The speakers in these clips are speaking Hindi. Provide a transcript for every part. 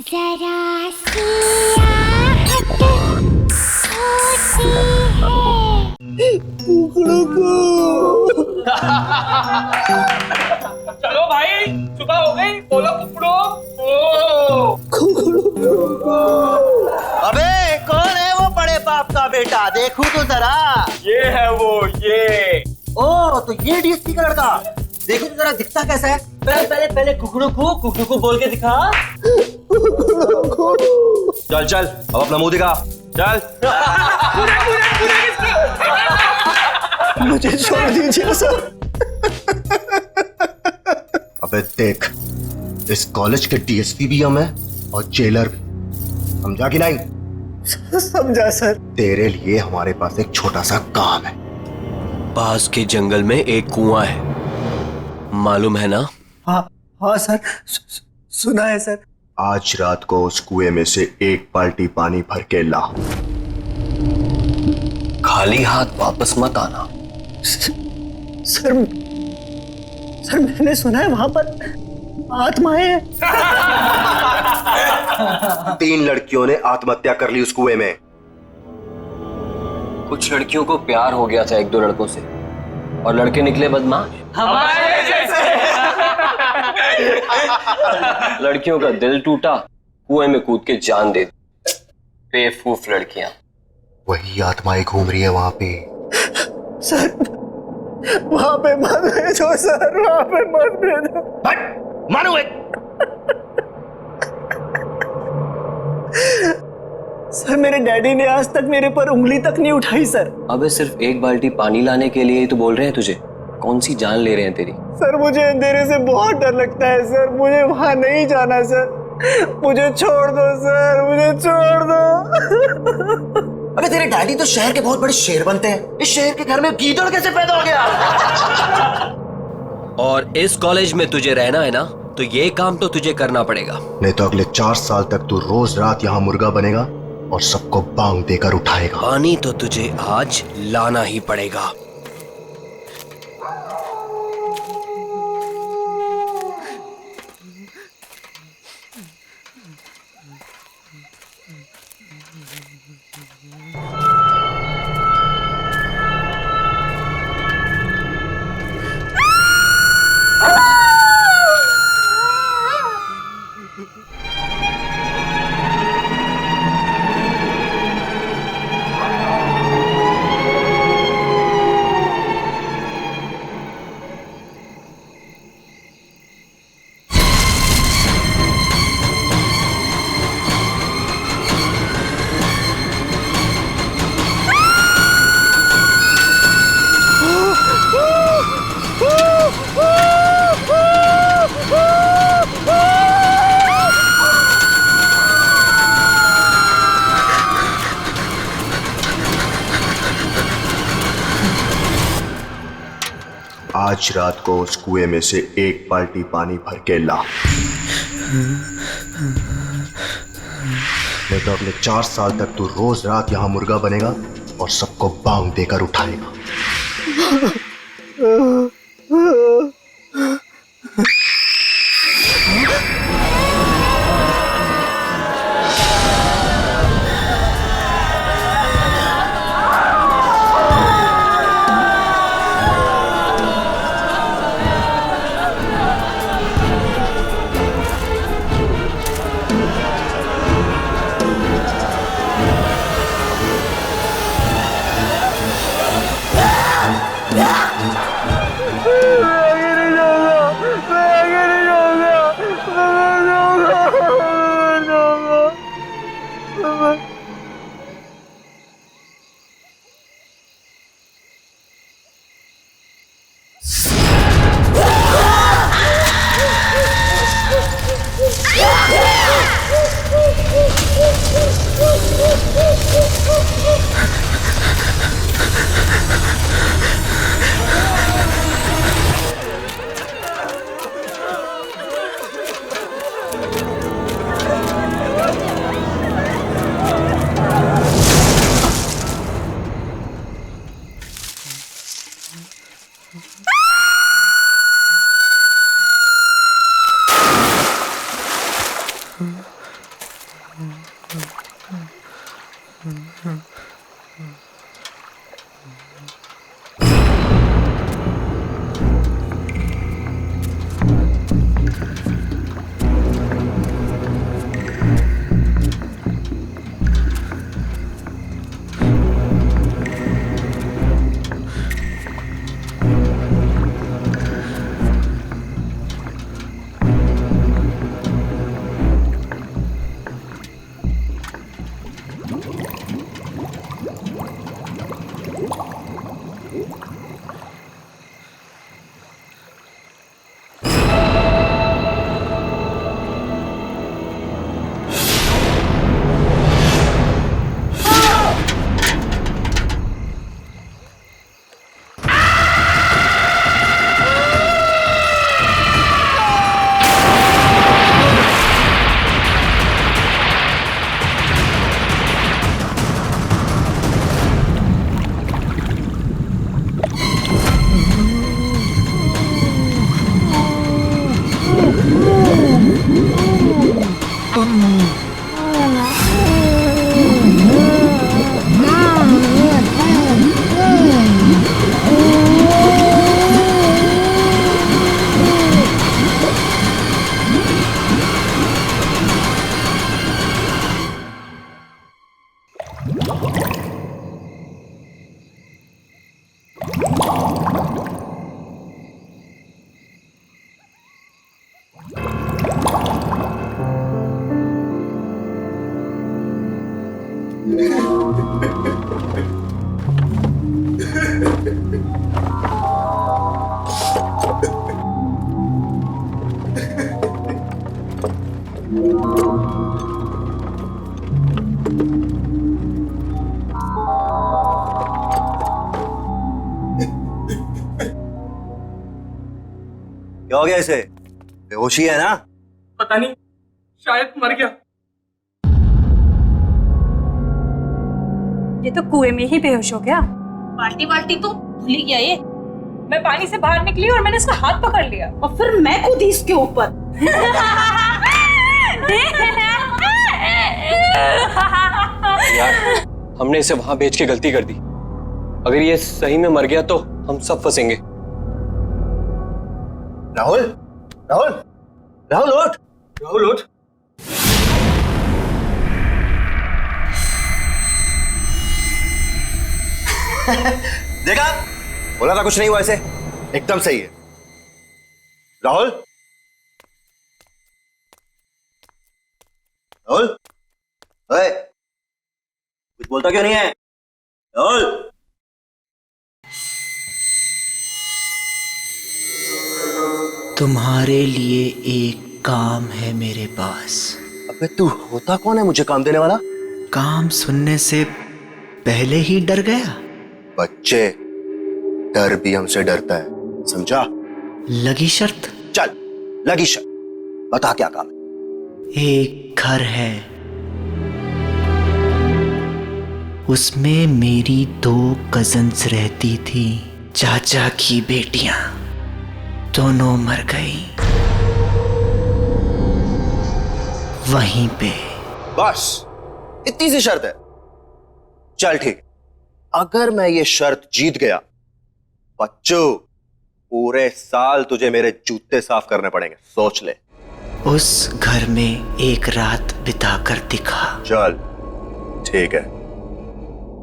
जरा सी आहट होती है कुकड़ों को। चलो भाई, सुबह हो गई, बोलो कुकड़ो। अबे कौन है वो बड़े बाप का बेटा, देखूं तो जरा। ये है वो, ये। ओ तो ये डीएसपी का लड़का, देखो तो जरा दिखता कैसा है। पहले कुकड़ू को बोल के दिखा। चल चल अब अपना मुंह दिखा, चल। मुझे छोड़ दीजिए सर। अबे देख, इस कॉलेज के डीएसपी भी हम हैं और जेलर भी, समझा कि नहीं? समझा सर। तेरे लिए हमारे पास एक छोटा सा काम है। पास के जंगल में एक कुआं है, मालूम है ना? हाँ सर, सुना है सर। आज रात को उस कुएं में से एक बाल्टी पानी भर के ला। खाली हाथ वापस मत आना। सर मैंने सुना है वहां पर आत्माएं हैं। 3 लड़कियों ने आत्महत्या कर ली उस कुएं में। कुछ लड़कियों को प्यार हो गया था 1-2 लड़कों से, और लड़के निकले बदमाश। हमारे जैसे। लड़कियों का दिल टूटा, कुएं में कूद के जान दे दी। बेवकूफ लड़कियां। वही आत्माएं घूम रही है वहां पे। सर वहां पे मत भेजो सर, वहां पे मत भेजो। मारो सर मेरे डैडी ने आज तक मेरे पर उंगली तक नहीं उठाई सर। अबे सिर्फ एक बाल्टी पानी लाने के लिए ही तो बोल रहे हैं तुझे। कौन सी जान ले रहे हैं तेरी? सर मुझे अंधेरे से बहुत डर लगता है सर, मुझे वहां नहीं जाना सर, मुझे छोड़ दो सर, मुझे छोड़ दो। अबे तेरे डैडी तो शहर के बहुत बड़े शेर बनते हैं, इस शहर के घर में गीदड़ कैसे पैदा हो गया? और इस कॉलेज में तुझे रहना है ना, तो ये काम तो तुझे करना पड़ेगा। नहीं तो अगले 4 साल तक तू रोज रात यहाँ मुर्गा बनेगा और सबको बांग देकर उठाएगा। पानी तो तुझे आज लाना ही पड़ेगा। आज रात को उस कुएं में से एक बाल्टी पानी भर के ला। नहीं तो अगले 4 साल तक तू रोज रात यहाँ मुर्गा बनेगा और सबको बांग देकर उठाएगा। Yeah! क्या हो गया इसे? बेहोशी है ना? पता नहीं, शायद मर गया। ये तो कुएं में ही बेहोश हो गया। बाल्टी बाल्टी तो भूल ही गया ये। मैं पानी से बाहर निकली और मैंने इसका हाथ पकड़ लिया और फिर मैं कूदी इसके ऊपर। यार, हमने इसे वहां भेज के गलती कर दी। अगर ये सही में मर गया तो हम सब फंसेंगे। राहुल, राहुल, राहुल उठ, राहुल उठ। देखा, बोला था कुछ नहीं हुआ इसे, एकदम सही है। राहुल, राहुल, ओए, कुछ बोलता क्यों नहीं है? राहुल, तुम्हारे लिए एक काम है मेरे पास। अबे तू होता कौन है मुझे काम देने वाला? काम सुनने से पहले ही डर गया। बच्चे, डर भी हमसे डरता है, समझा? लगी शर्त? चल, लगी शर्त, बता क्या काम है? एक घर है, उसमें मेरी 2 कजन्स रहती थी, चाचा की बेटियां, दोनों मर गई वहीं पे। बस इतनी सी शर्त है? चल ठीक, अगर मैं ये शर्त जीत गया, बच्चों, पूरे साल तुझे मेरे जूते साफ करने पड़ेंगे, सोच ले। उस घर में एक रात बिताकर दिखा। चल ठीक है,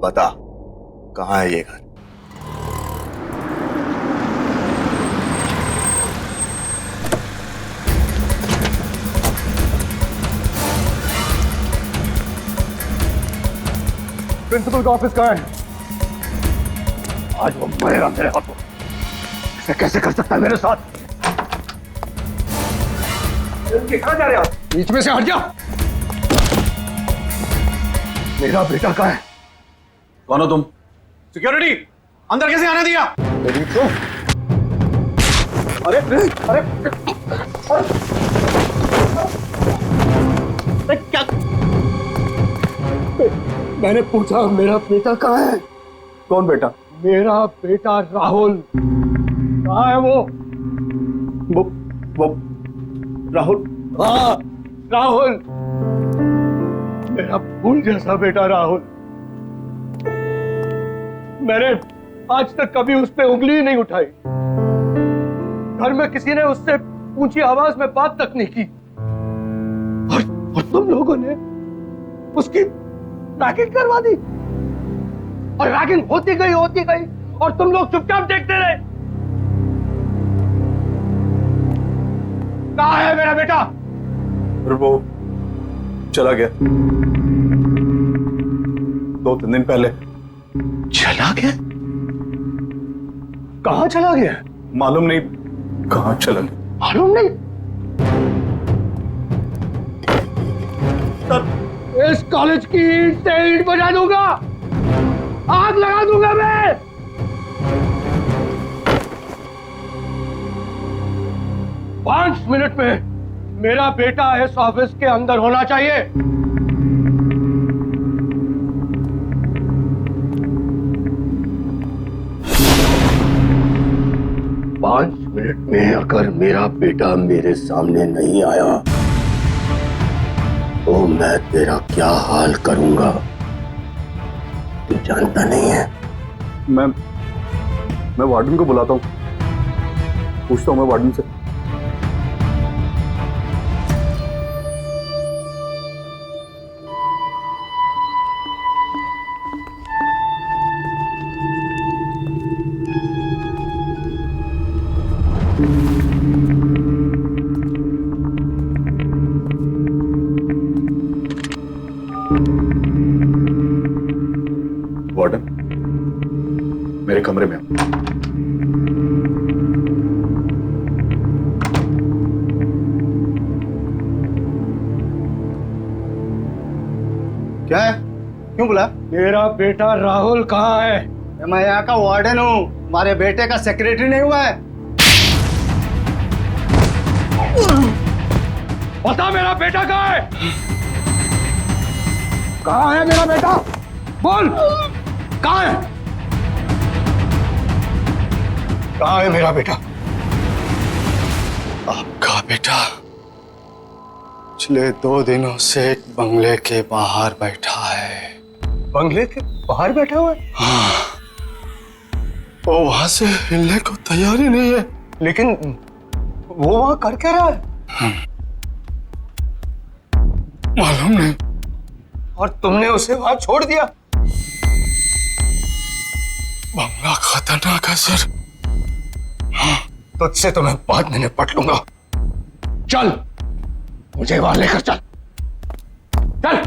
बता कहां है ये घर? प्रिंसिपल का ऑफिस कहाँ है? आज वो मरेगा मेरे हाथों। ऐसे कैसे कर सकता है मेरे साथ? कहाँ जा रहे हो? बीच में से हट जा। मेरा बेटा कहाँ है? कौन हो तुम? सिक्योरिटी, अंदर कैसे आने दिया? अरे अरे क्या? मैंने पूछा मेरा बेटा कहाँ है? कौन बेटा? मेरा बेटा राहुल कहाँ है? वो राहुल। हाँ, राहुल। मेरा फूल जैसा बेटा राहुल, मैंने आज तक कभी उस पे उंगली ही नहीं उठाई। घर में किसी ने उससे ऊंची आवाज में बात तक नहीं की। और तुम लोगों ने उसकी रैगिंग करवा दी। और रैगिंग होती गई और तुम लोग चुपचाप देखते रहे। कहाँ है मेरा बेटा? और वो चला गया 2-3 दिन पहले। चला गया? कहाँ चला गया? मालूम नहीं कहाँ चला गया। मालूम नहीं? इस कॉलेज की ईंट से ईंट बजा दूंगा, आग लगा दूंगा मैं। पांच मिनट में मेरा बेटा इस ऑफिस के अंदर होना चाहिए। 5 मिनट में अगर मेरा बेटा मेरे सामने नहीं आया तो मैं तेरा क्या हाल करूंगा तू जानता नहीं है। मैं वार्डन को बुलाता हूँ, पूछता हूँ मैं वार्डन से। वार्डन, मेरे कमरे में क्या है? क्यों बुला? मेरा बेटा राहुल कहाँ है? मैं यहाँ का वार्डन हूँ, हमारे बेटे का सेक्रेटरी नहीं हुआ है। बता मेरा बेटा कहाँ है? कहाँ है मेरा बेटा? बोल, कहाँ है? कहाँ है मेरा बेटा? आपका बेटा पिछले 2 दिनों से एक बंगले के बाहर बैठा है। बंगले के बाहर बैठा हुआ है? हाँ, वो वहां से हिलने को तैयार ही नहीं है। लेकिन वो वहां कर क्या रहा है? मालूम नहीं। और तुमने उसे वहां छोड़ दिया? बंगला खतरनाक है सर। हाँ, तुझसे तो मैं बाद में निपट लूंगा। चल, मुझे वहां लेकर चल। चल।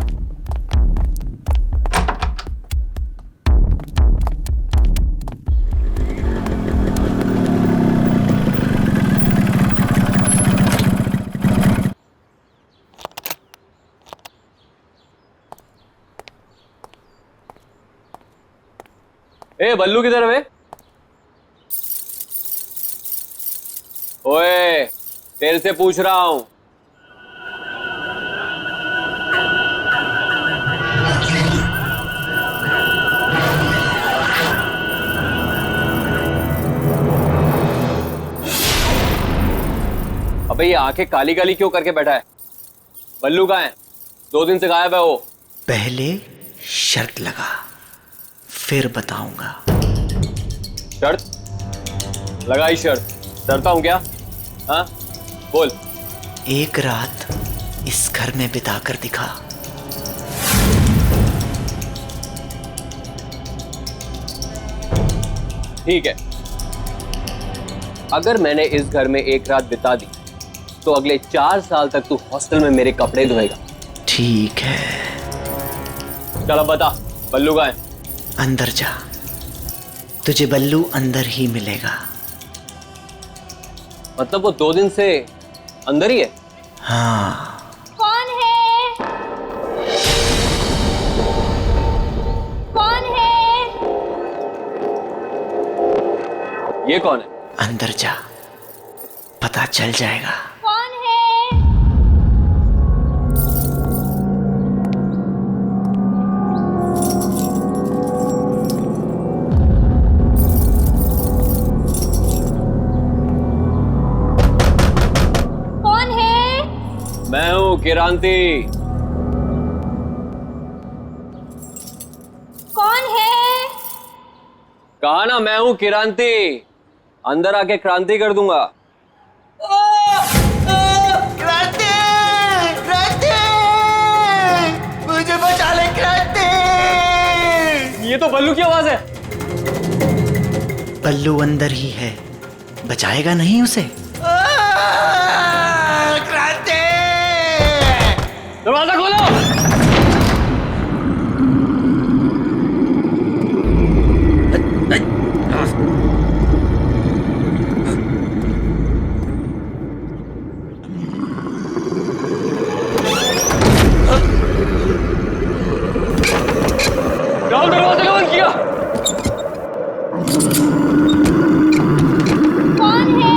ए बल्लू किधर है? ओए, तेरे से पूछ रहा हूं। अबे ये आंखें काली काली क्यों करके बैठा है? बल्लू कहाँ है? 2 दिन से गायब है वो। पहले शर्त लगा, फिर बताऊंगा। शर्त? लगाई शर्त। डरता हूं क्या? हाँ, बोल। एक रात इस घर में बिताकर दिखा। ठीक है, अगर मैंने इस घर में एक रात बिता दी तो अगले 4 साल तक तू हॉस्टल में मेरे कपड़े धोएगा। ठीक है। चल अब बता, बल्लू कहाँ है? अंदर जा, तुझे बल्लू अंदर ही मिलेगा। मतलब वो 2 दिन से अंदर ही है? हाँ। कौन है? कौन है? ये कौन है? अंदर जा, पता चल जाएगा। कौन है? मैं हूँ किरांती। कहा ना मैं हूं क्रांति, अंदर आके क्रांति कर दूंगा। क्रांति, क्रांति, मुझे बचा ले क्रांति। ये तो बल्लू की आवाज है। बल्लू अंदर ही है, बचाएगा नहीं उसे? क्रांति, दरवाजा खोलो। राहुल दरवाजा बंद किया। कौन है?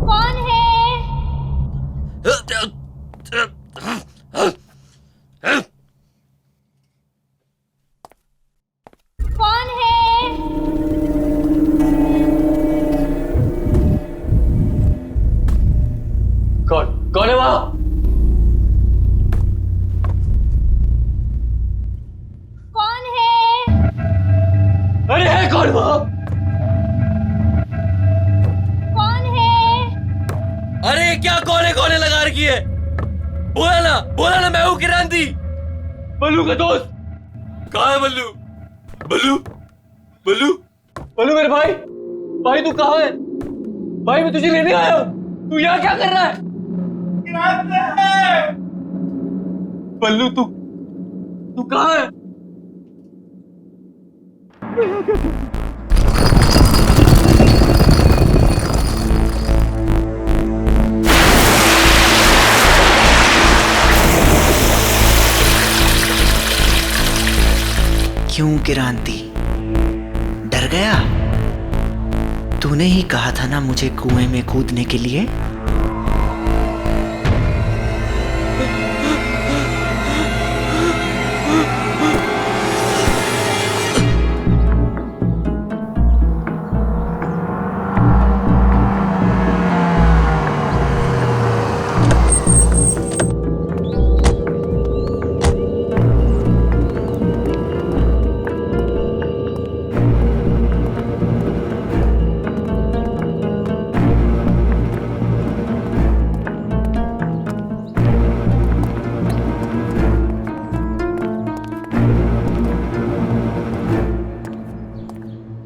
कौन है? कौन है? कौन है वहां? कौन है? अरे है कौन वहां? कौन है? अरे क्या कौन है लगा रखी है? बोला ना मैं हूं क्रांति, बल्लू का दोस्त। कहाँ है बल्लू? बल्लू मेरे भाई तू कहाँ है? भाई मैं तुझे लेने आया हूँ, तू यहाँ क्या कर रहा है? बल्लू तू कहाँ है? क्यों क्रांति, डर गया? तूने ही कहा था ना मुझे कुएं में कूदने के लिए।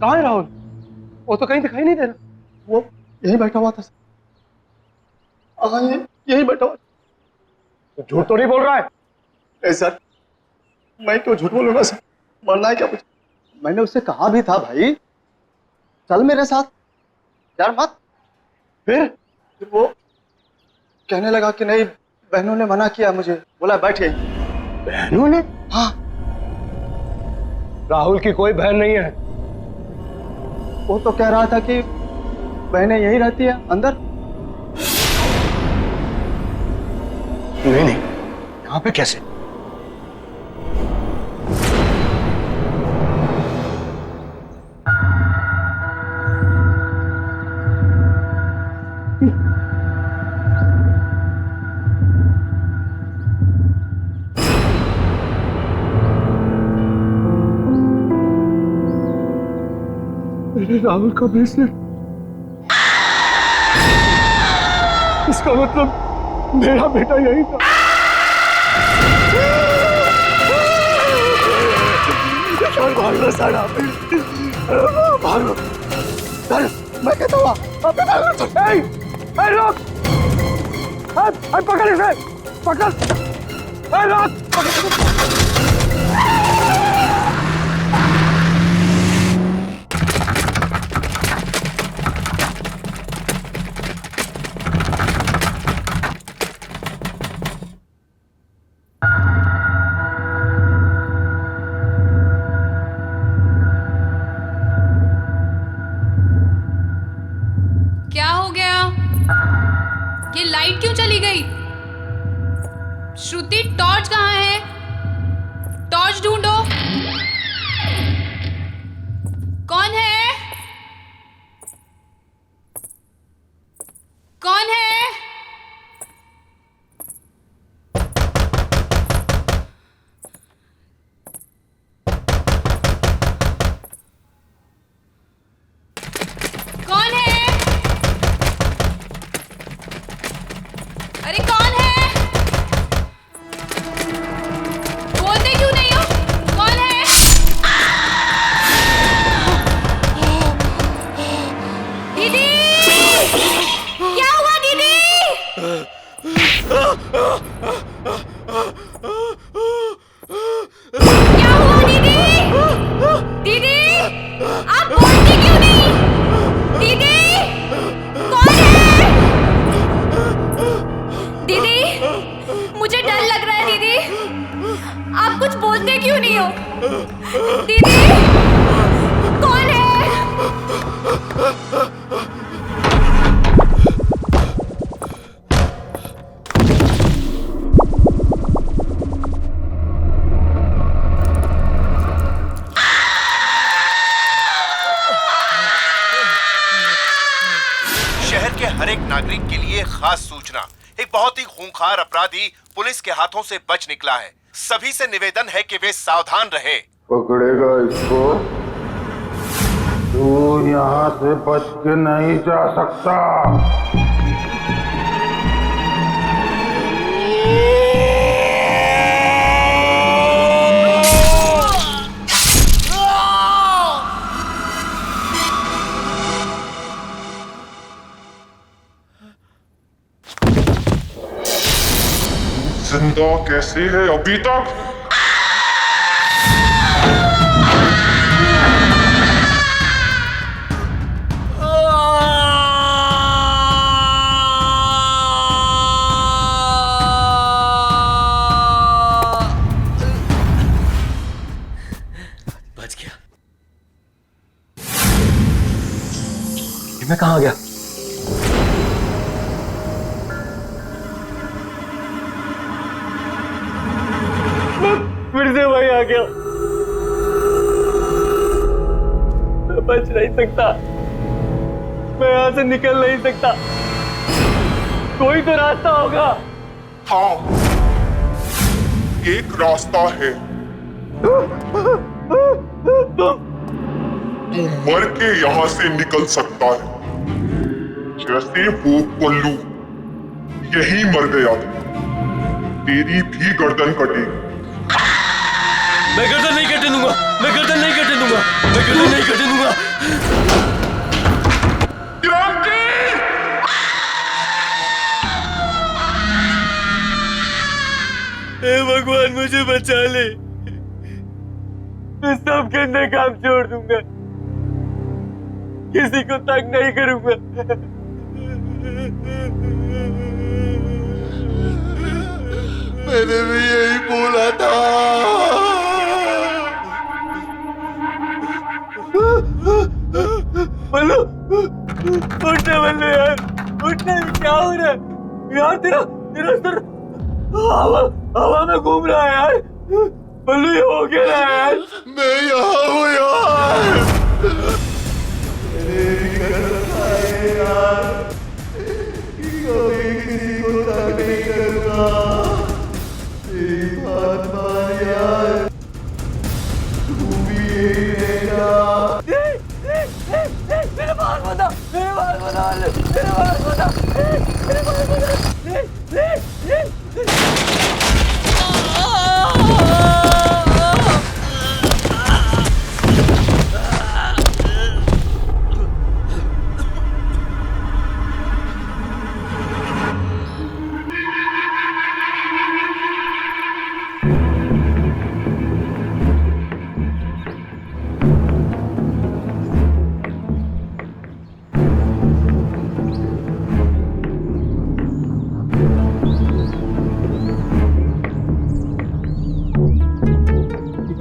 कहाँ है राहुल? वो तो कहीं दिखाई नहीं दे रहा। वो यहीं बैठा हुआ था। यहीं बैठा हुआ। तो झूठ तो नहीं बोल रहा है? नहीं सर, मैं क्यों झूठ बोलूंगा सर? मरना है क्या मुझे? मैंने उससे कहा भी था भाई चल मेरे साथ, यार मत। फिर वो कहने लगा कि नहीं, बहनों ने मना किया मुझे, बोला बैठे। बहनों ने? हाँ। राहुल की कोई बहन नहीं है। वो तो कह रहा था कि बहनें यही रहती है अंदर। नहीं, यहाँ पे कैसे? मेरे राहुल का ब्रेसलेट, इसका मतलब मेरा बेटा यही था। भागो सारा, भागो। मैं कहता हुआ रोक, पकड़ इसे, पकड़, रोक। क्या हो गया? ये लाइट क्यों चली गई? श्रुति, टॉर्च कहाँ है? टॉर्च ढूंढो। कौन है? कौन है? क्या हुआ दीदी? दीदी, आप बोलती क्यों नहीं? दीदी, कौन है? दीदी, मुझे डर लग रहा है दीदी। आप कुछ बोलते क्यों नहीं हो? दीदी, कौन है? शहर के हर एक नागरिक के लिए खास सूचना। एक बहुत ही खूंखार अपराधी पुलिस के हाथों से बच निकला है। सभी से निवेदन है कि वे सावधान रहे। पकड़ेगा इसको? तू यहाँ से बच के नहीं जा सकता। जिंदा कैसे है अभी तक? बच गया। मैं कहाँ गया? फिर से वही आ गया। मैं बच नहीं सकता, मैं यहाँ से निकल नहीं सकता। कोई तो रास्ता होगा। हाँ, एक रास्ता है। तू मर के यहाँ से निकल सकता है, जैसे वो पल्लू यही मर गया। तेरी भी गर्दन कटेगी। मैं गर्दन नहीं कटने दूंगा, मैं गर्दन नहीं कटने दूंगा, मैं गर्दन नहीं कटने दूंगा। हे भगवान, मुझे बचा ले। मैं सब गंदे काम छोड़ दूंगा, किसी को तंग नहीं करूंगा। मैंने भी यही बोला था। बल्लू, उठना बल्लू यार, उठना। क्या हो रहा है यार? तेरा तेरा सर हवा में घूम रहा है यार। बल्लू, ये हो क्या रहा है यार? मैं यहाँ हूँ यार। किसी को तंग नहीं करूँगा। तेरी बात मान यार, तू भी यही रहेगा। मेरे बाल बता, मेरे बाल बता, मेरे बाल बता, मेरे बाल बता।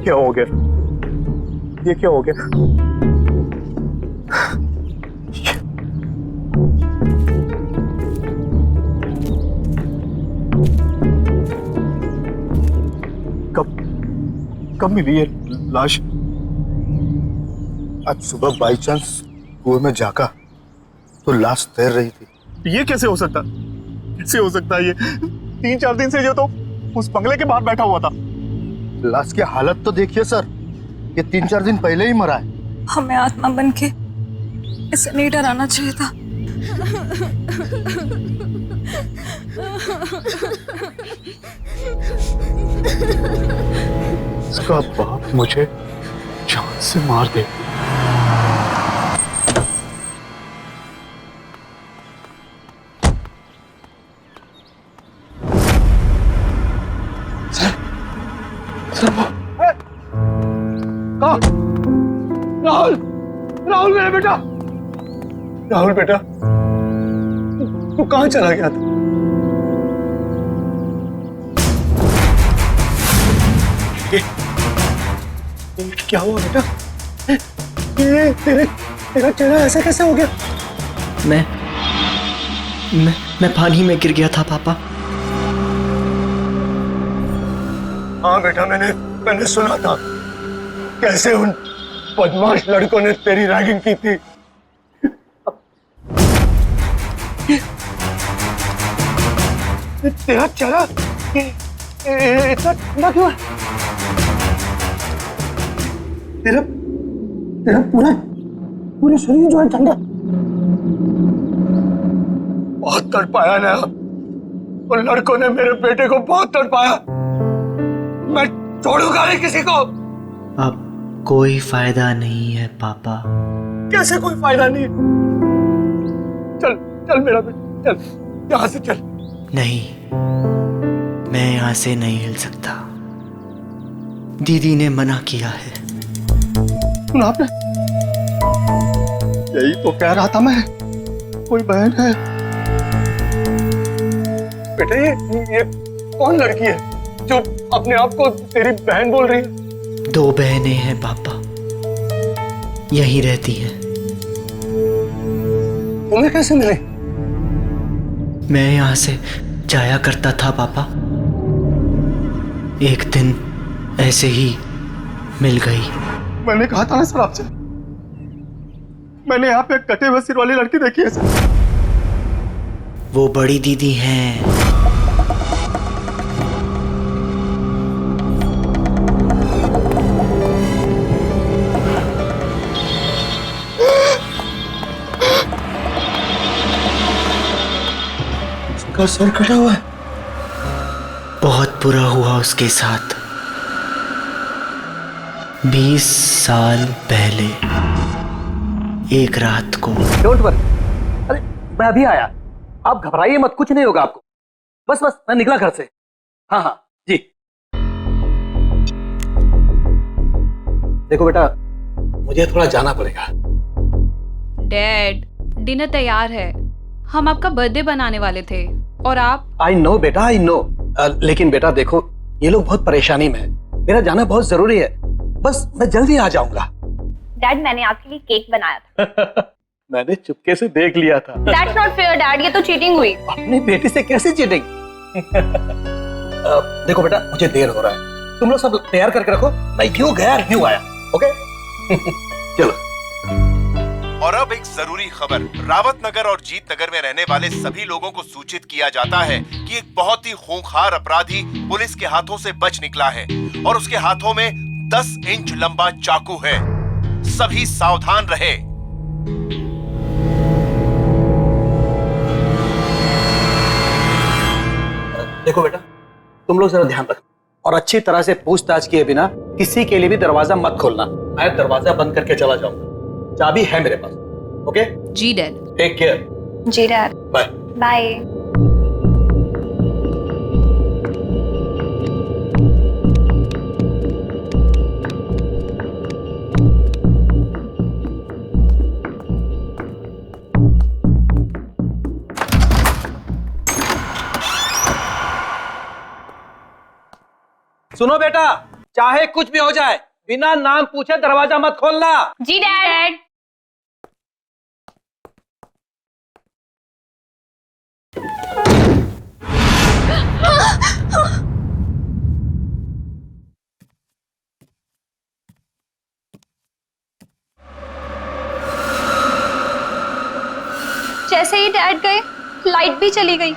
क्या हो गया? ये क्या हो गया? कब मिली ये लाश? आज सुबह बाई चांस कुएं में झांका तो लाश तैर रही थी। ये कैसे हो सकता? कैसे हो सकता है ये? 3-4 दिन से जो तो उस बंगले के बाहर बैठा हुआ था। लाश की हालत तो देखिए सर, ये 3-4 दिन पहले ही मरा है। हमें आत्मा बन के इसे नहीं डराना चाहिए था। इसका बाप मुझे जान से मार दे। कहाँ? राहुल, राहुल मेरा बेटा, राहुल बेटा, तू कहाँ चला गया था? ये क्या हुआ बेटा? ये तेरा चेहरा ऐसा कैसे हो गया? मैं पानी में गिर गया था पापा। हाँ बेटा, मैंने सुना था कैसे उन बदमाश लड़कों ने तेरी रैगिंग की थी। तेरा चेहरा इतना ठंडा क्यों है? तेरा पूरा शरीर जो है ठंडा। बहुत तड़पाया ना, उन लड़कों ने मेरे बेटे को बहुत तड़पाया। मैं छोड़ूंगा नहीं किसी को। अब कोई फायदा नहीं है पापा। कैसे कोई फायदा नहीं? चल चल मेरा बेटा, चल यहां से चल। नहीं, मैं यहाँ से नहीं हिल सकता। दीदी ने मना किया है। सुना आपने? यही तो कह रहा था मैं, कोई बहन है। बेटा ये कौन लड़की है जो अपने आप को तेरी बहन बोल रही है? 2 बहनें हैं पापा, यहीं रहती हैं। तुम्हें कैसे मिली? मैं यहाँ से जाया करता था पापा, एक दिन ऐसे ही मिल गई। मैंने कहा था ना सर आपसे, मैंने यहाँ पे कटे हुए सिर वाली लड़की देखी है सर। वो बड़ी दीदी हैं। उसका सर कटा हुआ है। बहुत बुरा हुआ उसके साथ। 20 साल पहले एक रात को। डोंट वरी, अरे मैं अभी आया, आप घबराइए मत, कुछ नहीं होगा आपको। बस मैं निकला घर से। हाँ हाँ जी। देखो बेटा, मुझे थोड़ा जाना पड़ेगा। डैड, डिनर तैयार है, हम आपका बर्थडे बनाने वाले थे और आप। आई नो बेटा, आई नो। लेकिन बेटा देखो, ये लोग बहुत परेशानी में है, मेरा जाना बहुत जरूरी है। बस मैं जल्दी आ जाऊंगा। डैड, मैंने आपके लिए केक बनाया था। मैंने चुपके से देख लिया था। That's not fair, डैड, ये तो चीटिंग हुई। अपनी बेटी से कैसे चीटिंग? देखो बेटा, मुझे देर हो रहा है, तुम लोग सब तैयार करके रखो, मैं यूं गया यूं आया। ओके? चलो। और अब एक जरूरी खबर। रावत नगर और जीत नगर में रहने वाले सभी लोगों को सूचित किया जाता है कि एक बहुत ही खूंखार अपराधी पुलिस के हाथों से बच निकला है और उसके हाथों में 10 इंच लंबा चाकू है। सभी सावधान रहे। देखो बेटा, तुम लोग जरा ध्यान रखो और अच्छी तरह से पूछताछ किए बिना किसी के लिए भी दरवाजा मत खोलना। मैं दरवाजा बंद करके चला जाऊंगा, चाबी है मेरे पास। ओके? जी डैड। Take care. जी डैड। Bye bye. सुनो बेटा, चाहे कुछ भी हो जाए, बिना नाम पूछे दरवाजा मत खोलना। जी डैड। जैसे ही डैड गए, लाइट भी चली गई।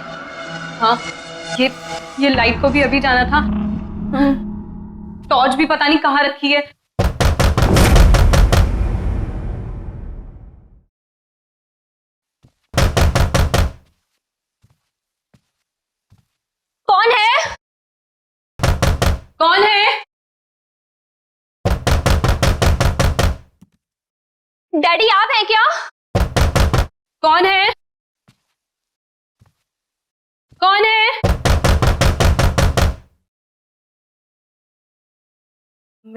हाँ, ये लाइट को भी अभी जाना था। टॉर्च भी पता नहीं कहाँ रखी है। कौन है? कौन है? डैडी, आप हैं क्या? कौन है? कौन है?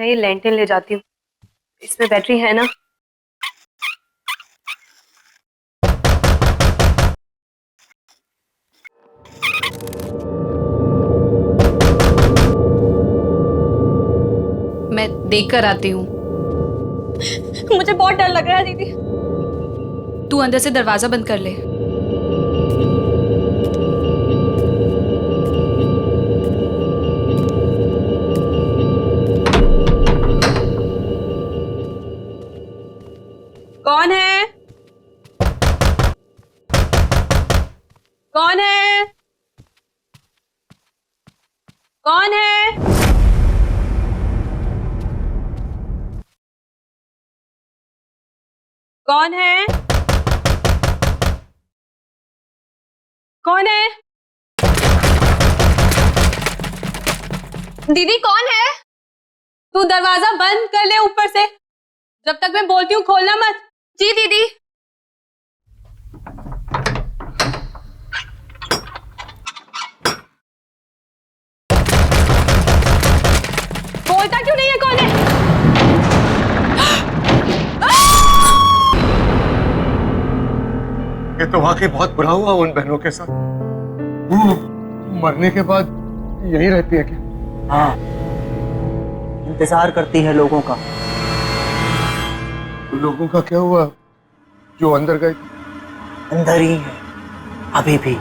मैं ये लैंटर्न ले जाती हूँ, इसमें बैटरी है ना? मैं देख कर आती हूँ। मुझे बहुत डर लग रहा है दीदी। तू अंदर से दरवाजा बंद कर ले। कौन है? कौन है? कौन है? कौन है? कौन है? दीदी कौन है? तू दरवाजा बंद कर ले ऊपर से, जब तक मैं बोलती हूँ खोलना मत। जी दीदी। बोलता क्यों नहीं है? कौन है? ये तो वाकई बहुत बुरा हुआ उन बहनों के साथ। मरने के बाद यहीं रहती है क्या? हाँ, इंतजार करती है लोगों का। लोगों का क्या हुआ जो अंदर गए? अंदर ही है अभी भी।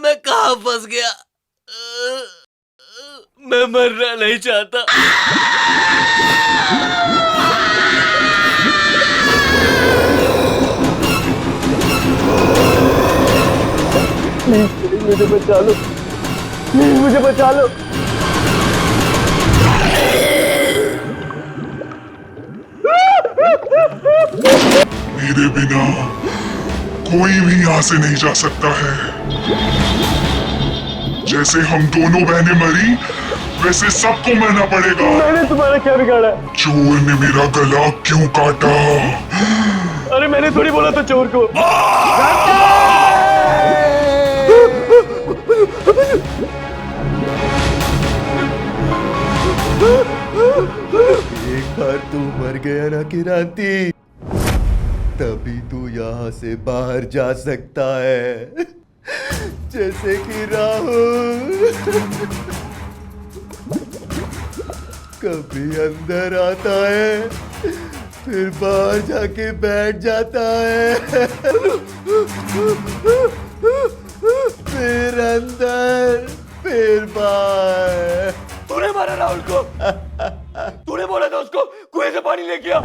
मैं कहाँ फंस गया? मैं मरना नहीं चाहता। मुझे बचा लो, प्लीज मुझे बचा लो। मेरे बिना कोई भी यहाँ से नहीं जा सकता है। जैसे हम दोनों बहनें मरी, वैसे सबको मरना पड़ेगा। मैंने तुम्हारा क्या बिगाड़ा? चोर ने मेरा गला क्यों काटा? अरे मैंने थोड़ी बोला था चोर को। एक बार तू मर गया ना किरांती, तभी तू यहाँ से बाहर जा सकता है। जैसे कि राहुल कभी अंदर आता है, फिर बाहर जाके बैठ जाता है, फिर अंदर, फिर बाहर। तूने मारा राहुल को? तूने बोला था उसको कुएं से पानी लेके आ।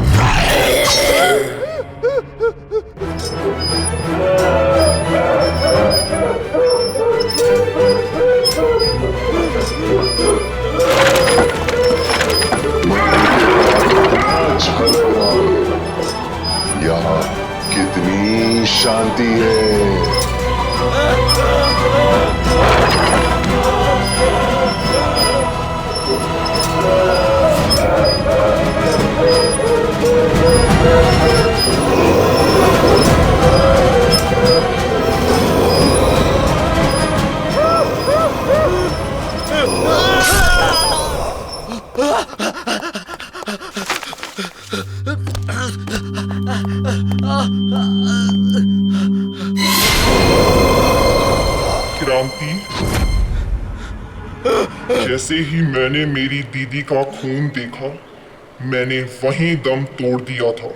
यहाँ कितनी शांति है। क्रांति, जैसे ही मैंने मेरी दीदी का खून देखा, मैंने वहीं दम तोड़ दिया था।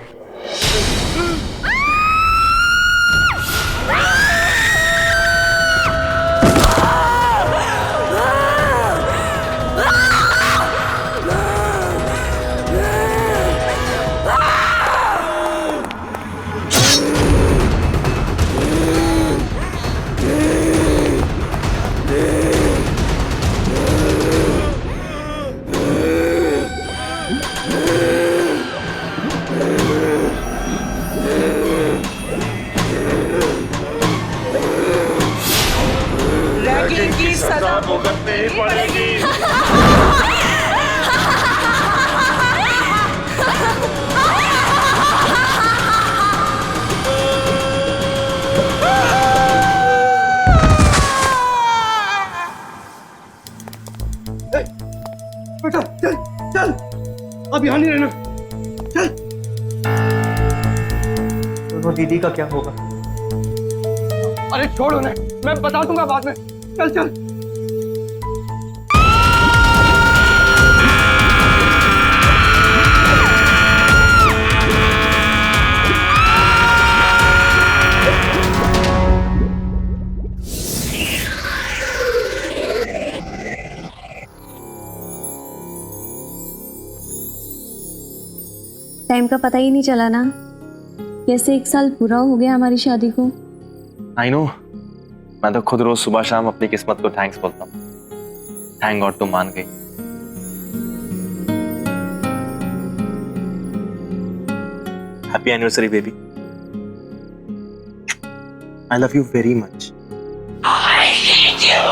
अब यहाँ नहीं रहना। चल। वो दीदी का क्या होगा? अरे छोड़ उन्हें, मैं बता दूंगा बाद में। चल चल। टाइम का पता ही नहीं चला ना, कैसे 1 साल पूरा हो गया हमारी शादी को। आई नो, मैं तो खुद रोज सुबह शाम अपनी किस्मत को थैंक्स बोलता हूँ। थैंक गॉड तुम मान गई। Happy anniversary baby. I love you very much. I hate you.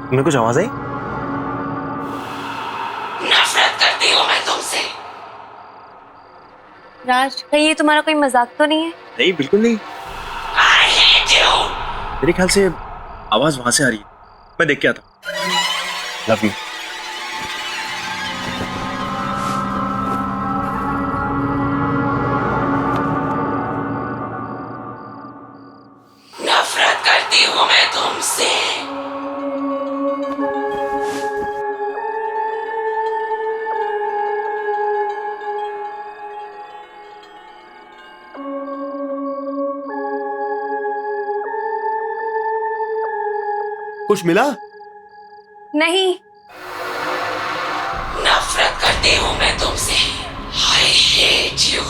तुम्हें कुछ आवाज आई? नफरत करती हूँ मैं तुमसे। राज, कहीं ये तुम्हारा कोई मजाक तो नहीं है? नहीं, बिल्कुल नहीं। I hate you. मेरे ख्याल से आवाज वहां से आ रही है। मैं देख के आता हूँ। Love you. नफरत करती हूँ मैं तुमसे। कुछ मिला? नहीं। नफरत करती हूँ मैं तुमसे। I hate you.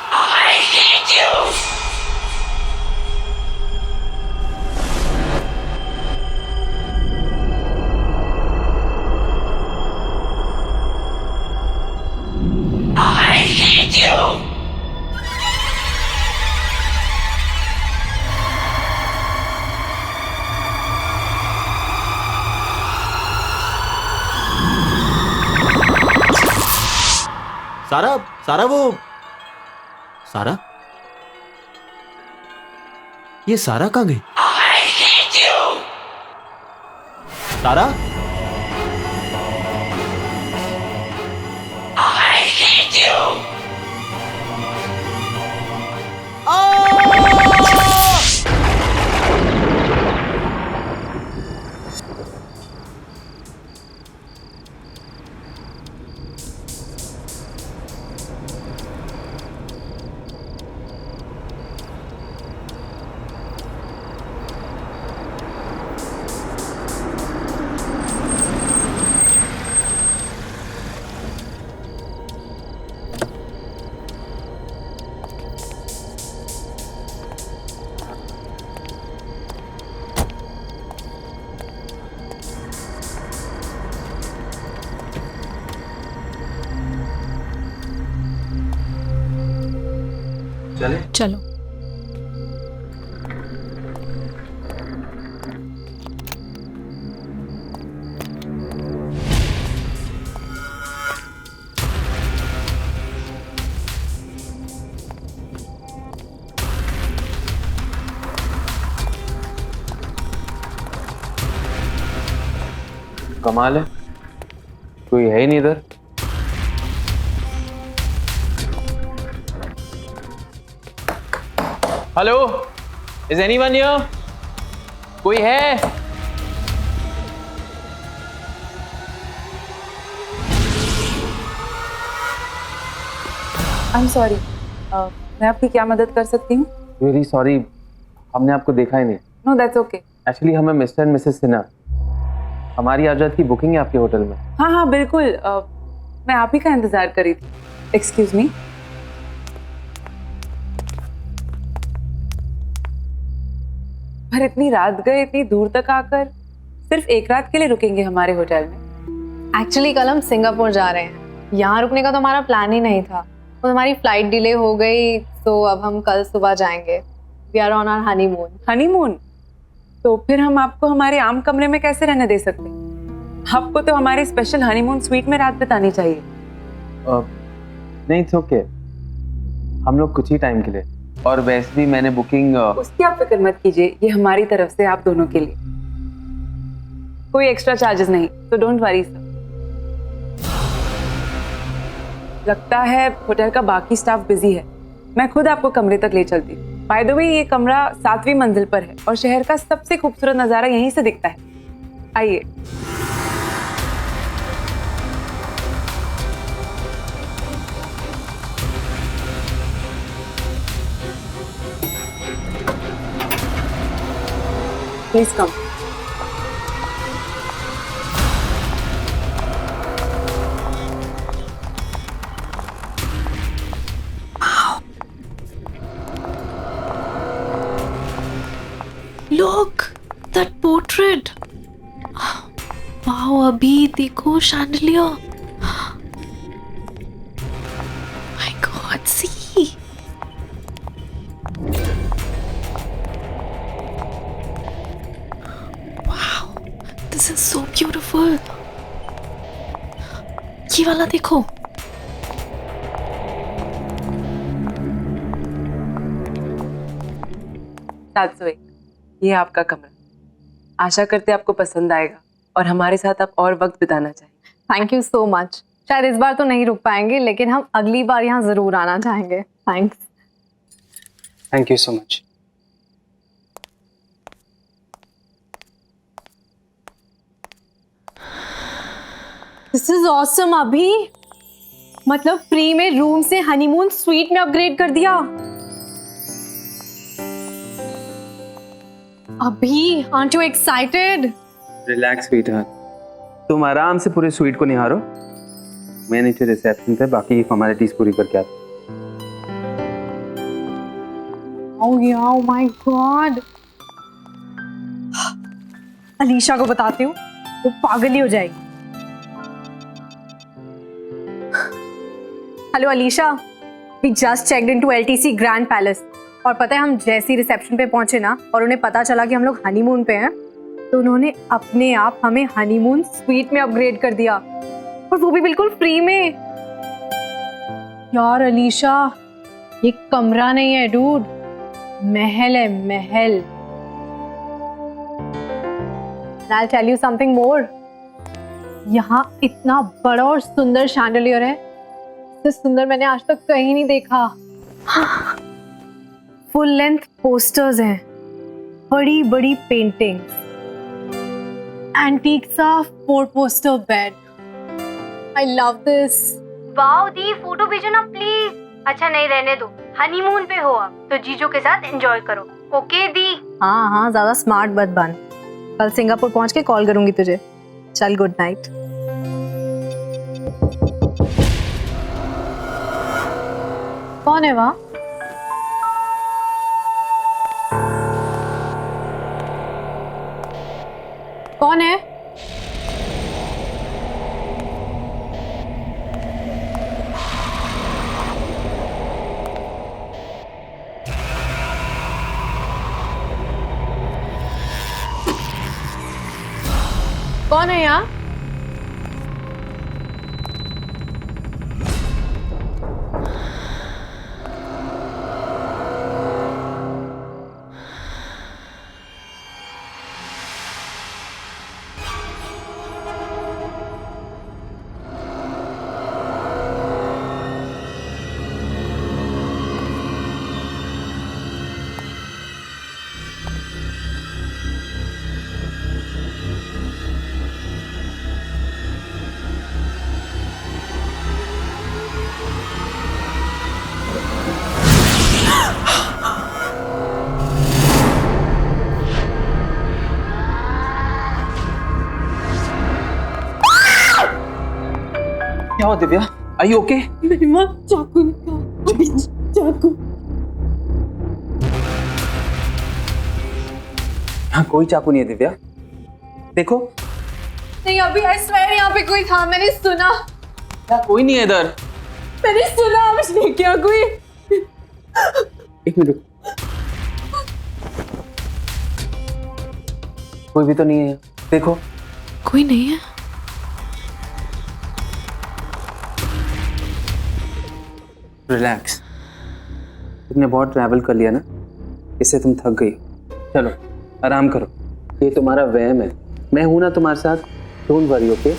I hate you. I hate you. सारा, सारा वो सारा, ये सारा कहाँ गई? I hate you. सारा, I hate you. चले? चलो। कमाल है, कोई है ही नहीं इधर। Hello, is anyone here? कोई है? आई एम सॉरी, मैं आपकी क्या मदद कर सकती हूँ? वेरी सॉरी, हमने आपको देखा ही नहीं। No that's okay. एक्चुअली हमें मिस्टर एंड मिसेस सिन्हा, हमारी आज रात की बुकिंग है आपके होटल में। हाँ हाँ बिल्कुल, मैं आप ही का इंतजार कर रही थी। Excuse me. पर इतनी रात गए, इतनी दूर तक आकर सिर्फ 1 रात के लिए रुकेंगे हमारे होटल में? एक्चुअली कल हम सिंगापुर जा रहे हैं, यहाँ रुकने का तो हमारा प्लान ही नहीं था, तो हमारी फ्लाइट डिले हो गई, तो अब हम कल सुबह जाएंगे। We are on our honeymoon. Honeymoon? तो फिर हम आपको हमारे आम कमरे में कैसे रहने दे सकते? आपको तो हमारे स्पेशल हनीमून स्वीट में रात बितानी चाहिए। नहीं, इट्स ओके, हम लोग कुछ ही टाइम के लिए, और वैसे भी मैंने बुकिंग। उसकी आप फिक्र मत कीजिए, ये हमारी तरफ से आप दोनों के लिए कोई एक्स्ट्रा चार्जेस नहीं, तो डोंट वरी सर। लगता है होटल का बाकी स्टाफ बिजी है, मैं खुद आपको कमरे तक ले चलती हूँ। बाय द वे, ये कमरा 7वीं मंजिल पर है और शहर का सबसे खूबसूरत नजारा यहीं से दिखता है। आइए। Please come. Look, that portrait. Wow, अभी देखो chandelier. My God, see. Wow, this is so beautiful. ये वाला देखो. ये आपका कमरा, आशा करते आपको पसंद आएगा और हमारे साथ आप और वक्त बिताना चाहेंगे। Thank you so much. शायद इस बार तो नहीं रुक पाएंगे, लेकिन हम अगली बार यहाँ जरूर आना चाहेंगे। Thanks. Thank you so much. This is awesome अभी। मतलब फ्री में रूम से हनीमून स्वीट में अपग्रेड कर दिया। अभी, aren't you excited? Relax sweetheart, तुम आराम से पूरे स्वीट को निहारो, मैं नीचे रिसेप्शन पे बाकी फॉर्मेलिटीज पूरी करके आता हूँ। Oh yeah, oh my God. Alisha को बताती हूँ, वो पागल ही हो जाएगी। Hello Alisha, we just checked into LTC Grand Palace और पता है हम जैसी रिसेप्शन पे पहुंचे ना और उन्हें पता चला कि हम लोग हनीमून पे हैं, तो उन्होंने अपने आप हमें हनीमून स्वीट में अपग्रेड कर दिया और वो भी बिल्कुल फ्री में। यार अलीशा, ये कमरा नहीं है डूड, महल है, महल। I'll tell you something more. यहाँ इतना बड़ा और सुंदर शैंडलियर है, इससे सुंदर मैंने आज तक कहीं नहीं देखा। फुल लेंथ पोस्टर्स हैं, बड़ी बड़ी पेंटिंग्स, एंटीक सा 4 poster bed. I love this. Wow the, photo भेजो ना प्लीज। अच्छा नहीं, रहने दो, हनीमून पे हो आप तो जीजू के साथ एंजॉय करो। ओके दी? हाँ हाँ, ज्यादा स्मार्ट मत बन, कल सिंगापुर पहुंच के कॉल करूंगी तुझे। चल, गुड नाइट। कौन है वहाँ? कौन है? कौन है यहाँ? क्या हुआ दिव्या? Are you okay? मेरी माँ चाकू निकाल, अभी चाकू। यहाँ कोई चाकू नहीं है दिव्या, देखो। नहीं अभी, I swear यहाँ पे कोई था, मैंने सुना। यहाँ कोई नहीं है इधर। मैंने सुना आपने क्या कोई। एक मिनट रुक। कोई भी तो नहीं है यहाँ। देखो कोई नहीं है। रिलैक्स, तुमने बहुत ट्रैवल कर लिया ना, इससे तुम थक गई। चलो आराम करो, ये तुम्हारा वहम है। मैं हूं ना तुम्हारे साथ, डोंट वरी, ओके?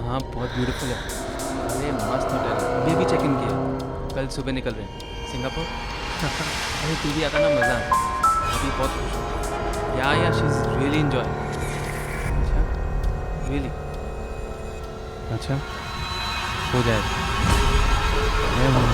हाँ बहुत ब्यूटीफुल है। अरे मस्त होटल है, अभी अभी चेक इन किया, कल सुबह निकल रहे हैं सिंगापुर। अरे तू भी आता ना, मज़ा अभी बहुत खुश हूँ। या शी इज़ रियली इन्जॉय। अच्छा रियली? अच्छा हो जाएगा। मैं हूँ।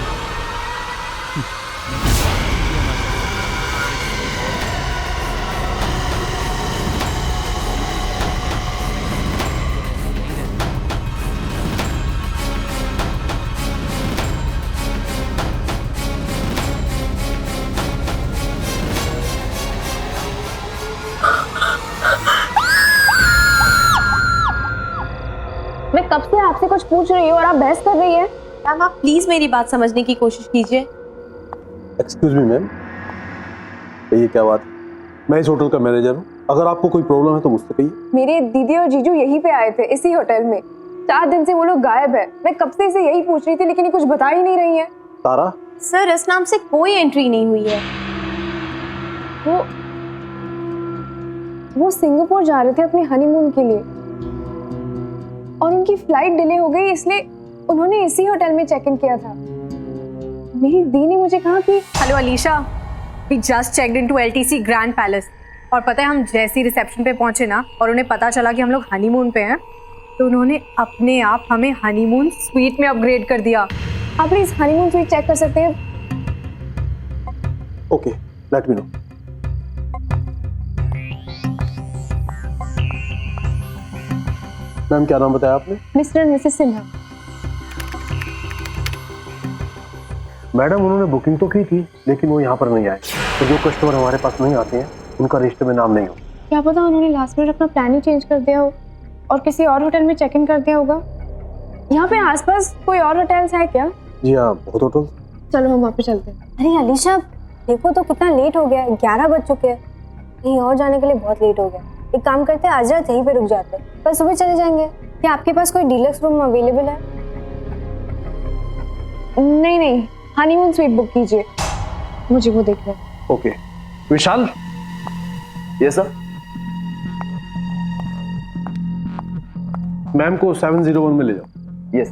मैं कब से आपसे कुछ पूछ रही हूँ और आप बहस कर रही हैं। मैम आप प्लीज मेरी बात समझने की कोशिश कीजिए। एक्सक्यूज मी मैम, ये क्या बात है? मैं इस होटल का मैनेजर हूँ, अगर आपको कोई प्रॉब्लम है तो मुझसे कहिए। मेरे दीदी और जीजू यहीं पे आए थे, इसी होटल में। 4 दिन से वो लोग गायब है। मैं कब से इसे यही पूछ रही थी, लेकिन ये कुछ बता ही नहीं रही है। तारा? सर इस नाम से कोई एंट्री नहीं हुई है। वो सिंगापुर जा रहे थे अपने हनीमून के लिए और उनकी फ्लाइट डिले हो गई, इसलिए उन्होंने इसी होटल में चेक इन किया था। मेरी दी ने मुझे कहा कि hello Alisha, we just checked into LTC Grand Palace. और पता है हम जैसे ही रिसेप्शन पे पहुंचे ना और उन्हें पता चला कि हम लोग हनीमून पे हैं, तो उन्होंने अपने आप हमें हनीमून स्वीट में अपग्रेड कर दिया। आप प्लीज हनीमून स्वीट चेक कर सकते हैं? Okay, let me know. Ma'am क्या नाम बताया आपने? Mister and Mrs Sinha. Madam उन्होंने बुकिंग तो की थी, लेकिन वो यहाँ पर नहीं आए। तो जो कस्टमर हमारे पास नहीं आते हैं उनका रजिस्टर में नाम नहीं हो। क्या पता उन्होंने लास्ट मिनट अपना प्लान ही चेंज कर दिया हो और किसी और होटल में चेक इन कर दिया होगा। यहाँ पे आसपास कोई और होटल्स है क्या? जी हाँ, बहुत होटल। चलो हम वहाँ पे चलते हैं। अरे अलीशा देखो तो कितना लेट हो गया है, 11 बज चुके हैं। कहीं और जाने के लिए बहुत लेट हो गया। एक काम करते हैं, आज रात यहीं पे रुक जाते हैं, कल सुबह चले जाएंगे। क्या आपके पास कोई डीलक्स रूम अवेलेबल है? नहीं नहीं, हनीमून स्वीट बुक कीजिए, मुझे वो देखना है। Okay Vishal. Yes sir. Ma'am को 701 में ले जाओ। Yes.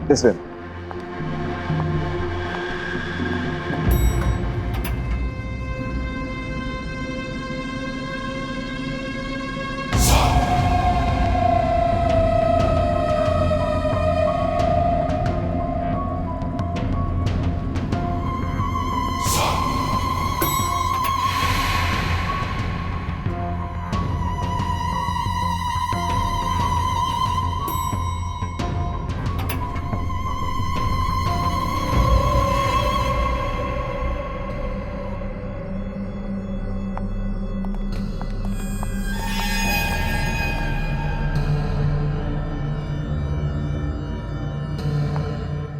This way.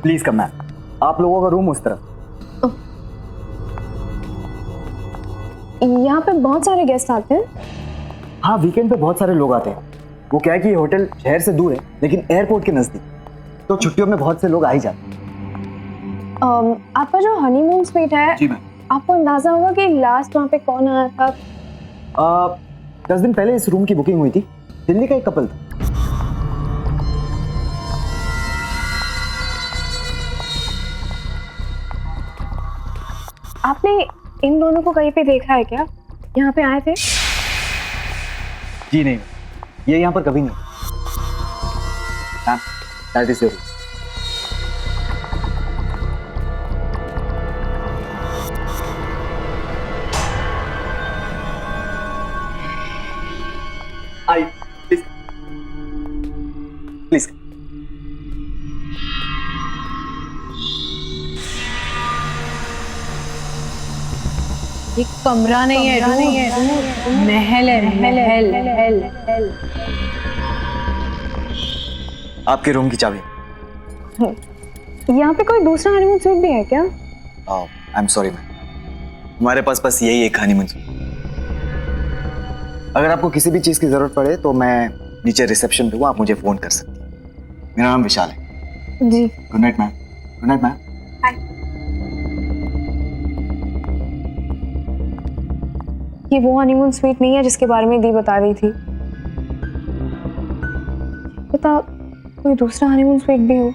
Please come ma'am, आप लोगों का रूम उस तरफ। यहाँ पे बहुत सारे गेस्ट आते हैं। हाँ, वीकेंड पे बहुत सारे लोग आते हैं। वो क्या है कि ये होटल शहर से दूर है लेकिन एयरपोर्ट के नजदीक, तो छुट्टियों में बहुत से लोग आ ही जाते हैं। आपका जो हनीमून स्वीट है, जी मैम, आपको अंदाजा होगा कि लास्ट वहाँ पे कौन आया था? 10 दिन पहले इस रूम की बुकिंग हुई थी। दिल्ली का एक कपल था। आपने इन दोनों को कहीं पे देखा है क्या? यहाँ पे आए थे? जी नहीं, ये यहाँ पर कभी नहीं। Ma'am, that is your room. I please please. ये कमरा नहीं है, महल है, महल। आपके रूम की चाबी। यहाँ पे कोई दूसरा हनीमून स्वीट भी है क्या? आई एम सॉरी मैम, हमारे पास बस यही एक हनीमून स्वीट। अगर आपको किसी भी चीज की जरूरत पड़े तो मैं नीचे रिसेप्शन पे हूँ, आप मुझे फोन कर सकती हैं। मेरा नाम विशाल है। जी। Good night ma'am. Good night ma'am. ये वो हनीमून स्वीट नहीं है जिसके बारे में दी बता रही थी। पता कोई दूसरा हनीमून स्वीट भी हो।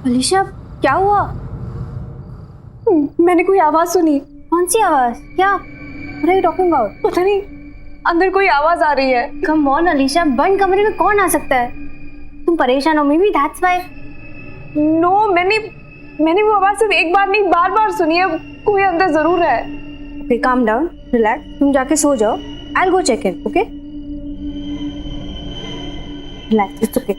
अलीशा, क्या हुआ? मैंने कोई आवाज सुनी। कौन सी आवाज? क्या? What are you talking about? पता नहीं, अंदर कोई आवाज आ रही है। Come on अलीशा, बंद कमरे में कौन आ सकता है? तुम परेशान हो, maybe that's why। No, मैंने वो आवाज सिर्फ एक बार नहीं बार-बार सुनी है। कोई अंदर जरूर है। Okay, calm down, relax। तुम जाके सो जाओ। I'll go check in, okay? Relax, it's okay।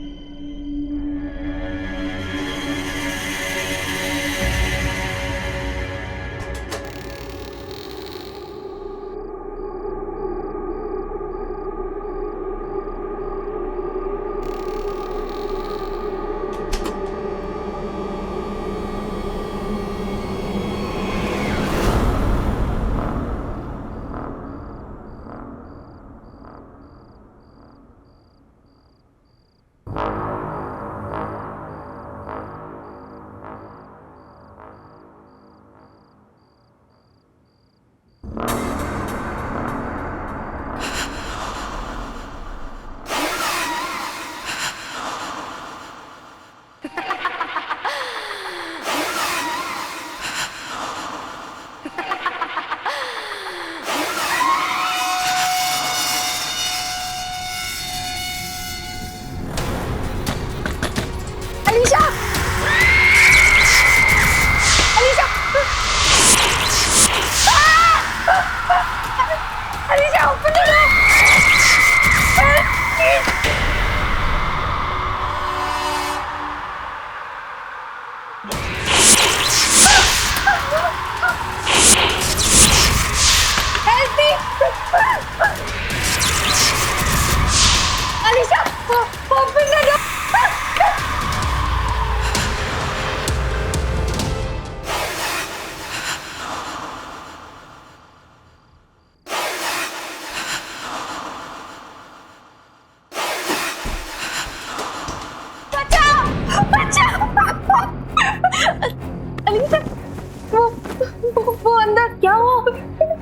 वो अंदर क्या हुआ?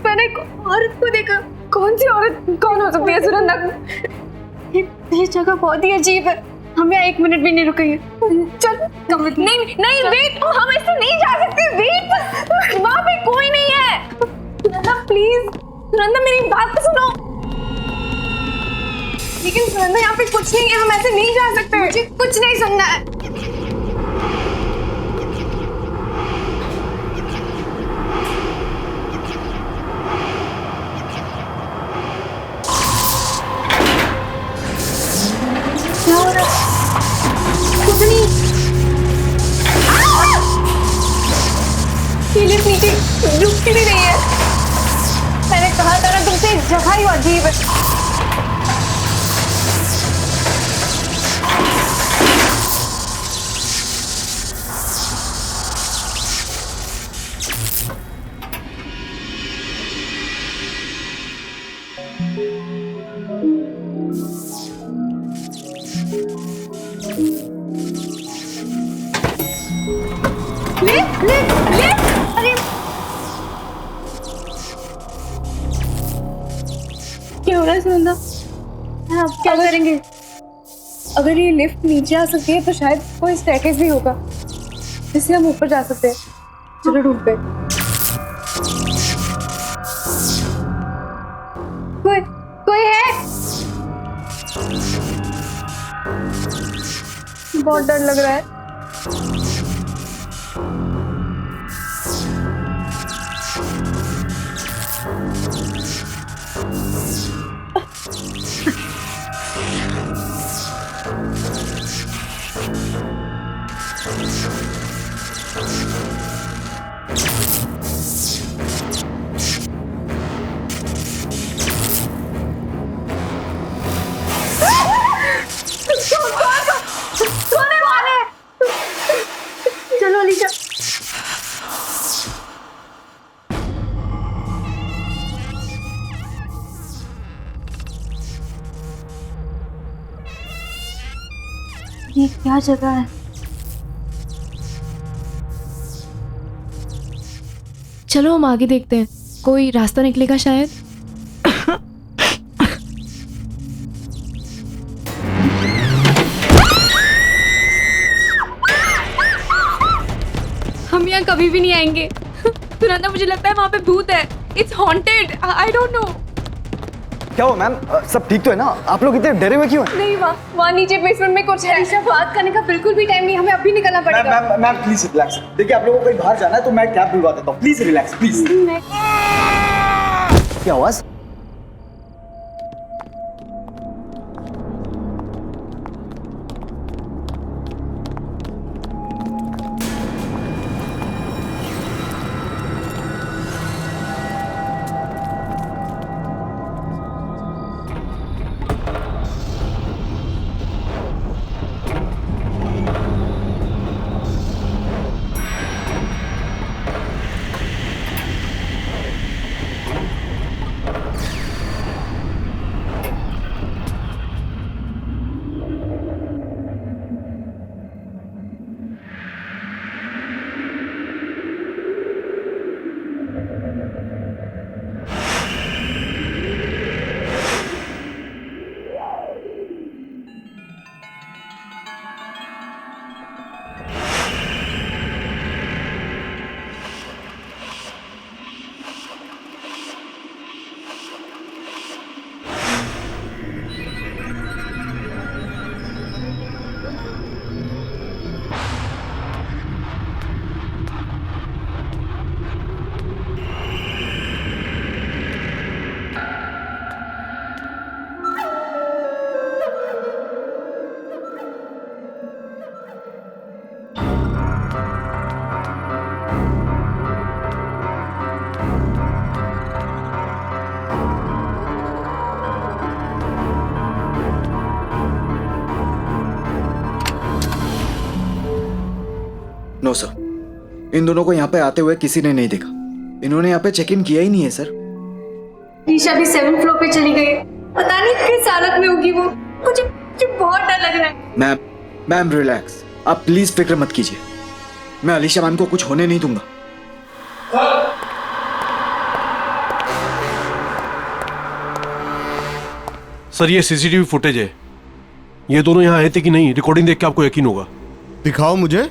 मैंने एक औरत को देखा। कौन सी औरत? कौन हो सकती है सुनंदा? ये जगह बहुत ही अजीब है, हम यहाँ 1 मिनट भी नहीं रुकेंगे। चल कमरे। नहीं नहीं वेट, हम ऐसे नहीं जा सकते। वेट, वहाँ पे कोई नहीं है। सुनंदा प्लीज, सुनंदा मेरी बात तो सुनो। लेकिन सुनंदा यहाँ पे कुछ नहीं है, हम ऐसे नहीं जा सकते। मुझे कुछ नहीं सुनना है। क्या हो रहा है? कुछ नहीं। ये लिफ्ट नीचे रुक क्यों नहीं रही है? मैंने कहा था ना तुमसे, जगह ही अजीब है। अरे क्या हो रहा है सुनंदा? अब क्या करेंगे? अगर ये लिफ्ट नीचे आ सकती है तो शायद कोई स्टेयरकेस भी होगा जिससे हम ऊपर जा सकते हैं। चलो ढूंढते हैं। कोई है? बहुत डर लग रहा है। चलो अलीशा। ये क्या जगह है? चलो हम आगे देखते हैं, कोई रास्ता निकलेगा शायद। हम यहाँ कभी भी नहीं आएंगे। सुनंदा मुझे लगता है वहाँ पे भूत है। It's haunted. I don't know. क्या हो मैम, सब ठीक तो है ना? आप लोग इतने डरे हुए क्यों हैं? नहीं, वहाँ नीचे बेसमेंट में कुछ है। अलीशा बात करने का बिल्कुल भी टाइम नहीं, हमें अभी निकलना पड़ेगा। Ma'am please relax. देखिए आप लोगों को कहीं बाहर जाना है तो मैं कैब बुलवा देता हूँ। Please relax please. क्या आवाज? नो सर, इन दोनों को यहाँ पे आते हुए किसी ने नहीं देखा। इन्होंने यहाँ पे चेक इन किया ही नहीं है सर। ईशा भी 7th फ्लोर पे चली गई, पता नहीं किस हालत में होगी वो। मुझे बहुत डर लग रहा है। मैम रिलैक्स, आप प्लीज फिक्र मत कीजिए। मैं अलीशा मैम को कुछ होने नहीं दूंगा। सर ये सीसीटीवी फुटेज है, ये दोनों यहाँ आए थे कि नहीं, रिकॉर्डिंग देख के आपको यकीन होगा। दिखाओ मुझे।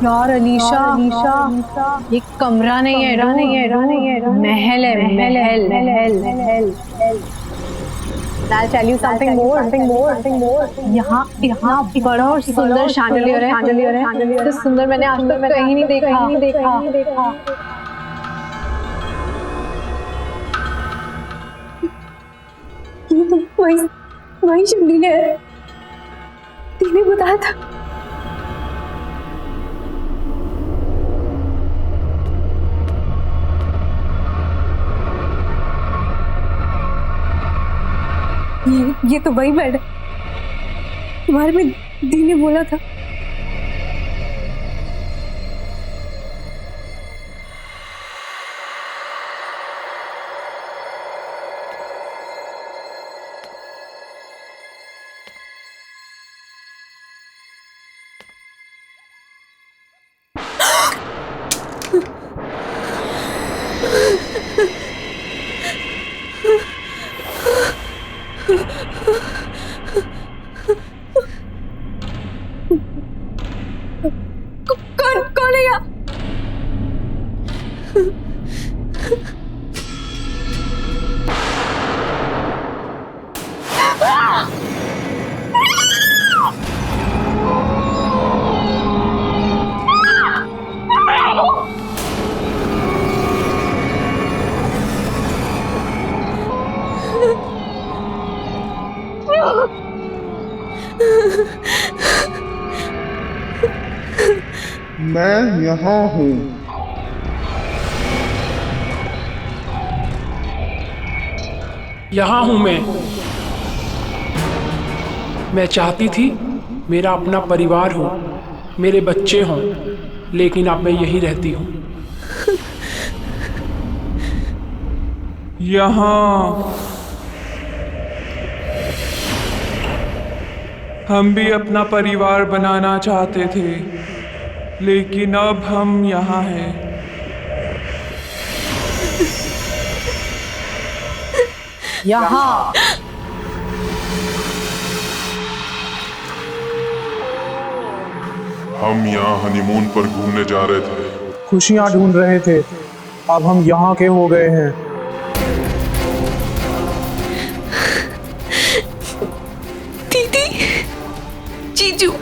यार अलीशा, ये कमरा नहीं है, महल है। I'll tell you something more. यहाँ बड़ा और सुंदर शैंडलियर है। इससे सुंदर मैंने आज तक कहीं नहीं देखा। ये तो वही शैंडलियर है, तूने बताया था। ये तो वही बेड है, तुम्हारे में दी ने बोला था। कौन है यहाँ? मैं यहाँ हूँ। यहाँ हूँ मैं चाहती थी मेरा अपना परिवार हो, मेरे बच्चे हों, लेकिन अब मैं यहीं रहती हूँ। यहाँ हम भी अपना परिवार बनाना चाहते थे, लेकिन अब हम यहाँ हैं। यहाँ हम यहाँ हनीमून पर घूमने जा रहे थे, खुशियाँ ढूंढ रहे थे, अब हम यहाँ के हो गए हैं। दीदी, जीजू,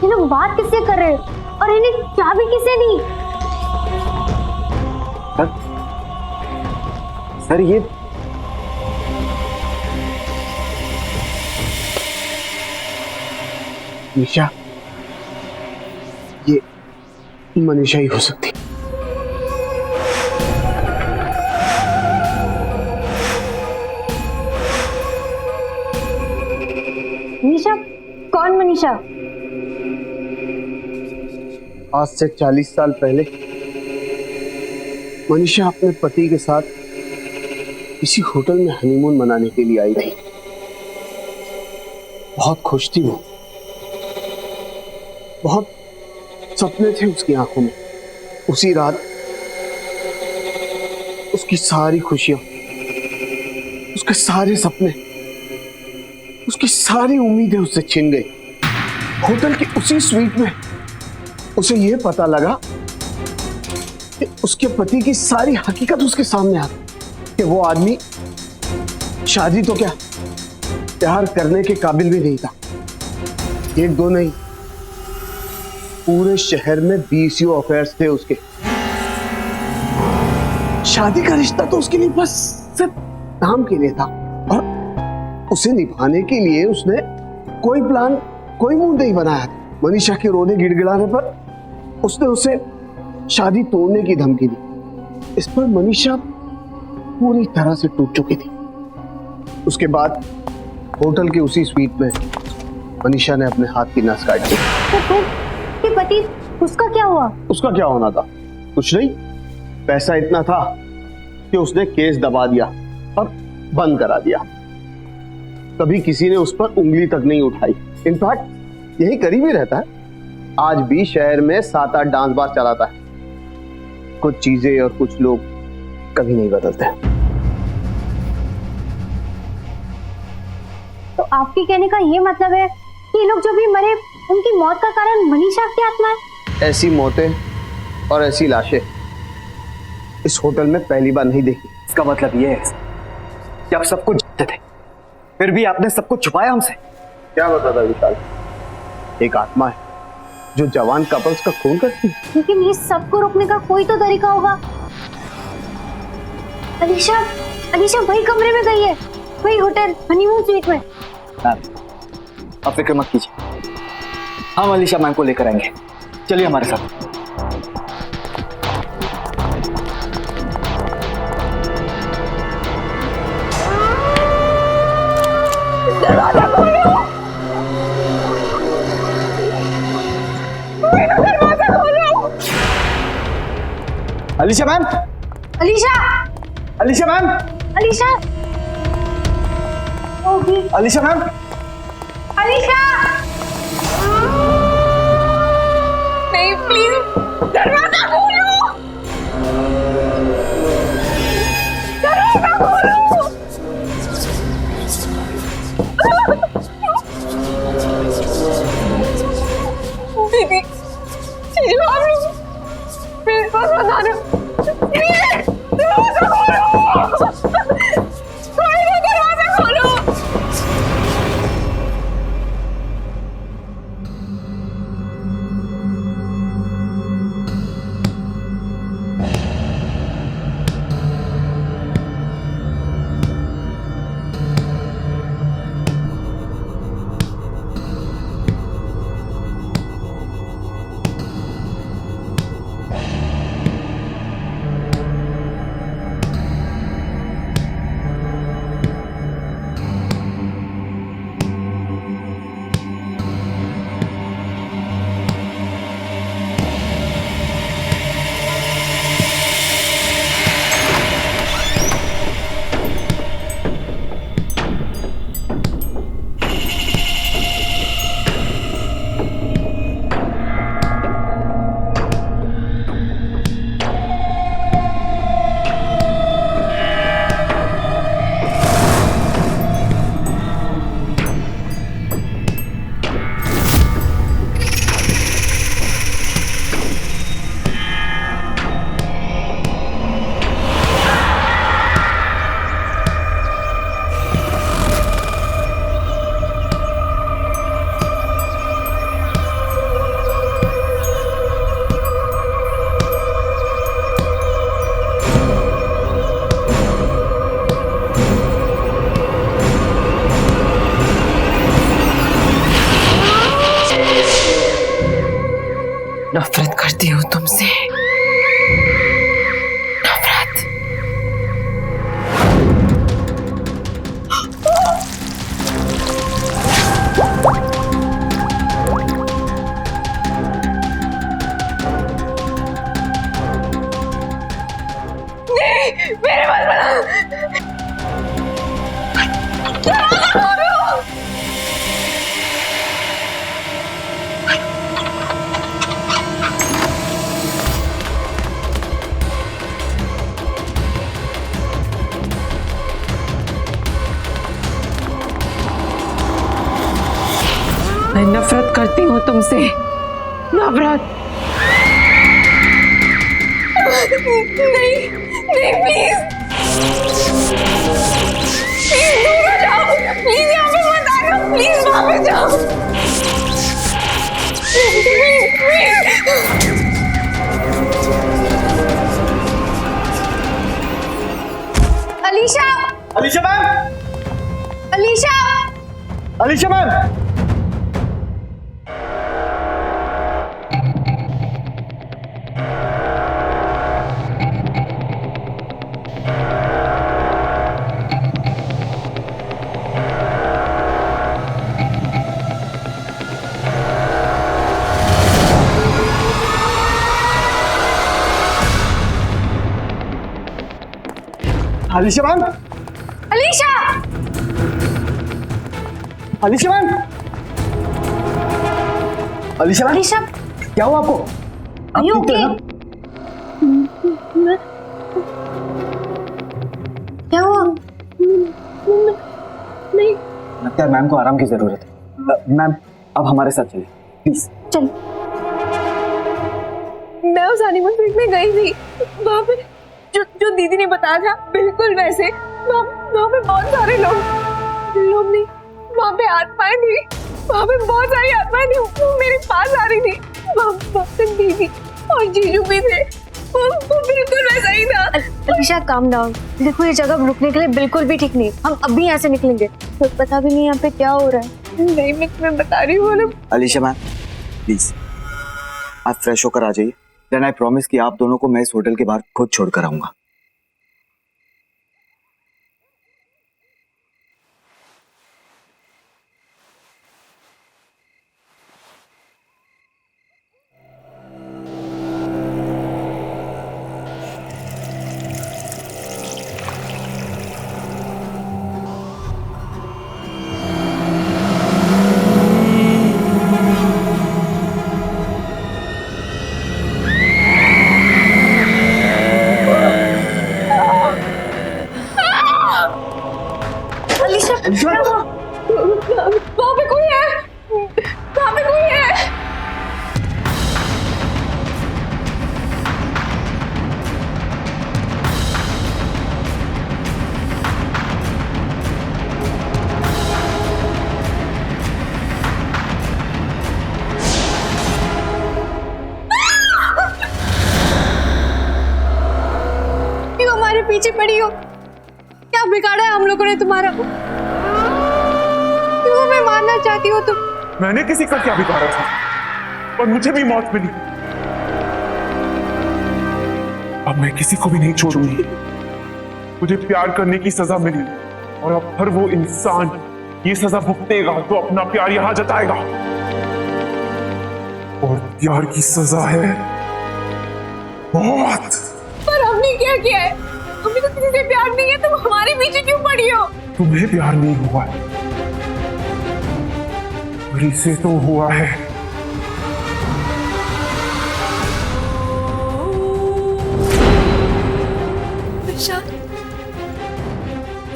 ये लोग बात किससे कर रहे हैं और इन्हें चाबी किसने दी? सर ये निशा, ये मनीषा ही हो सकती। निशा? कौन मनीषा? आज से 40 साल पहले मनीषा अपने पति के साथ किसी होटल में हनीमून मनाने के लिए आई थी। बहुत खुश थी वो, बहुत सपने थे उसकी आंखों में। उसी रात उसकी सारी खुशियां, उसके सारे सपने, उसकी सारी उम्मीदें उससे छिन गई। होटल की उसी स्वीट में उसे यह पता लगा कि उसके पति की सारी हकीकत उसके सामने आ गई कि वो आदमी शादी तो क्या, प्यार करने के काबिल भी नहीं था। 1 2 नहीं, पूरे शहर में 20 अफेयर्स थे उसके। शादी का रिश्ता तो उसके लिए बस सिर्फ नाम के लिए था, और उसे निभाने के लिए उसने कोई प्लान, कोई मूड नहीं बनाया था। मनीषा के रोने गिड़गिड़ाने पर उसने उसे शादी तोड़ने की धमकी दी। इस पर मनीषा पूरी तरह से टूट चुकी थी। उसके बाद होटल के उसी स्वीट में मनीषा ने अपने हाथ की नस काट दी। तो पति, उसका क्या हुआ? उसका क्या होना था? कुछ नहीं, पैसा इतना था कि उसने केस दबा दिया और बंद करा दिया। कभी किसी ने उस पर उंगली तक नहीं उठाई। इनफैक्ट यही करीब ही रहता है। आज भी शहर में 7-8 डांस बार चलाता है। कुछ चीजें और कुछ लोग कभी नहीं बदलते। तो आपके कहने का ये मतलब है कि ये लोग जो भी मरे उनकी मौत का कारण मनीषा की आत्मा है? ऐसी मौतें और ऐसी लाशें इस होटल में पहली बार नहीं देखी। इसका मतलब ये है कि आप सब कुछ जानते थे, फिर भी आपने सब कुछ छुपाया हमसे। क्या बता था विशाल? एक आत्मा है जो जवान कपल्स का खून करती है। लेकिन ये सबको रोकने का कोई तो तरीका होगा। अलीशा वही कमरे में गई है, वही होटल हनीमून स्वीट में। आप फिक्र मत कीजिए, हम अलीशा मैम को लेकर आएंगे। चलिए हमारे साथ। दरवाजा खोलो, दरवाजा खोलो। Alisha ma'am, Alisha ma'am, Alisha ma'am, नहीं, प्लीज दरवाजा खोलो, दरवाजा खोलो। दीदी, आप लोग मेरे पास बता रहे हो, दरवाजा खोलो, दरवाजा खोलो। नफरत करती हूँ तुमसे, नफरत। नहीं, मेरे मत बना। दरवाजा खोलो। मैं नफरत करती हूँ तुमसे, नफरत। नहीं, प्लीज दूर हो जाओ, प्लीज यहाँ पे मत आना, प्लीज वहाँ पे जाओ, please Alisha ma'am, Alisha ma'am, Alisha! Alisha ma'am, Alisha ma'am, Alisha, क्या हुआ आपको? Are you okay? क्या हुआ? नहीं। लगता है मैम को आराम की जरूरत है। मैम अब हमारे साथ चलिए प्लीज। चल। मैं उस हनीमून स्वीट में गई थी, वहाँ पे जो दीदी ने बताया था बिल्कुल वैसे। वहाँ पे बहुत सारे लोग नहीं, वहाँ पे आत्माएं थी, वहाँ पे बहुत सारी आत्माएं थी, वो मेरे पास आ रही थी। वहाँ पे दीदी और जीजू भी थे, वो बिल्कुल वैसा ही था। अलीशा काम डाउन, देखो ये जगह रुकने के लिए बिल्कुल भी ठीक नहीं। हम अभी यहाँ से निकलेंगे, तो पता भी नहीं यहाँ पे क्या हो रहा है। नहीं, मैं तुम्हें बता रही हूँ। अलीशा मैम प्लीज आप फ्रेश होकर आ जाइए, देन आई प्रॉमिस कि आप दोनों को मैं इस होटल के बाहर खुद छोड़कर आऊंगा। वहाँ पे कोई है, वहाँ पे कोई है। क्यों हमारे पीछे पड़ी हो? क्या बिगाड़ा है हम लोगों ने तुम्हारा? क्यों हमें मारना चाहती हो तुम? मैंने किसी का क्या बिगाड़ा था, पर मुझे भी मौत मिली। अब मैं किसी को भी नहीं छोड़ूंगी। मुझे प्यार करने की सजा मिली और अब हर वो इंसान ये सजा भुगतेगा तो अपना प्यार यहां जताएगा। और प्यार की सजा है मौत। पर हमने क्या किया है? हमें तो किसी से प्यार नहीं है, तुम हमारे पीछे क्यों पड़ी हो? तुम्हें प्यार नहीं हुआ है, से तो हुआ है।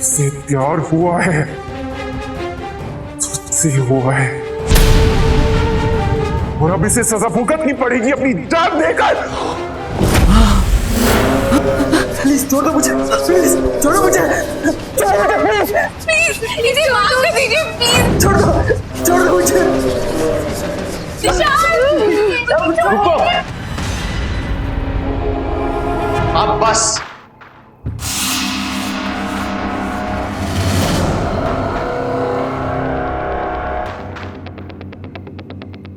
से प्यार हुआ है, तुझसे हुआ है, और अब इसे सजा भुगतनी पड़ेगी अपनी जान देकर। प्लीज छोड़ दो मुझे, प्लीज छोड़ो मुझे, प्लीज इसे माफ कर दीजिए, प्लीज छोड़ दो मुझे। रुको, आप बस।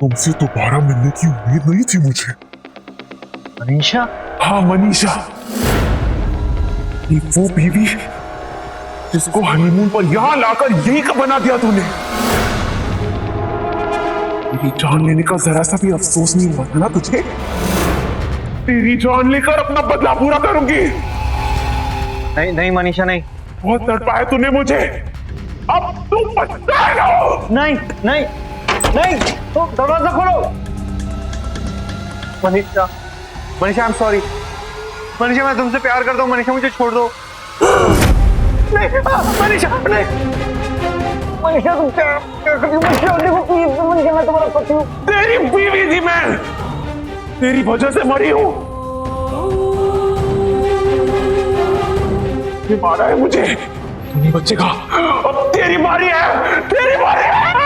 तुमसे दोबारा मिलने की उम्मीद नहीं थी मुझे। मनीषा? हाँ मनीषा, ये वो बीवी जिसको हनीमून पर यहां लाकर यही का बना दिया तूने। मेरी जान लेने का जरा सा भी अफसोस नहीं हुआ था ना तुझे? तेरी जान लेकर अपना बदला पूरा करूंगी। नहीं नहीं मनीषा, नहीं। बहुत तड़पाया तूने मुझे, अब तू पछताएगा। नहीं नहीं नहीं, तो दरवाजा खोलो। Manisha, Manisha I am sorry. Manisha मैं तुमसे प्यार करता हूँ। मनीषा मुझे छोड़ दो। नहीं मनीषा, नहीं मनीषा, तुम क्या करती हो? मनीषा मैं तुम्हारा पति हूँ। तेरी बीवी थी मैं, तेरी वजह से मरी हूँ। ये मारा है मुझे, तू नहीं बचेगा। अब तेरी बारी है, तेरी बारी है।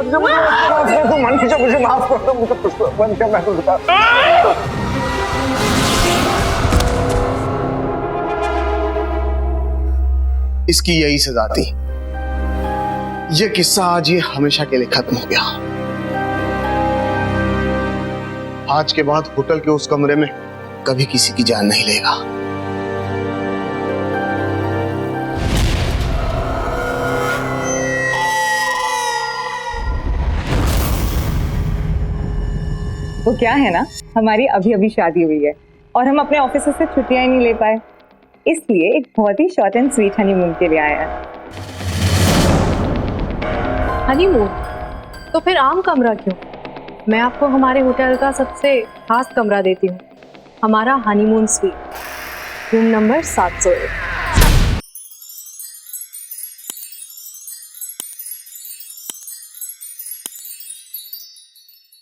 मनीषा मुझे माफ कर दो, मुझे मनीषा मैं तो बता। इसकी यही सजा थी। ये किस्सा आज ये हमेशा के लिए खत्म हो गया। आज के बाद होटल के उस कमरे में कभी किसी की जान नहीं लेगा। वो क्या है ना, हमारी अभी अभी शादी हुई है और हम अपने ऑफिस से छुट्टियां ही नहीं ले पाए, इसलिए एक बहुत ही शॉर्ट एंड स्वीट हनीमून के लिए आया है। हनीमून? तो फिर आम कमरा क्यों? मैं आपको हमारे होटल का सबसे खास कमरा देती हूँ, हमारा हनीमून स्वीट, रूम नंबर 701।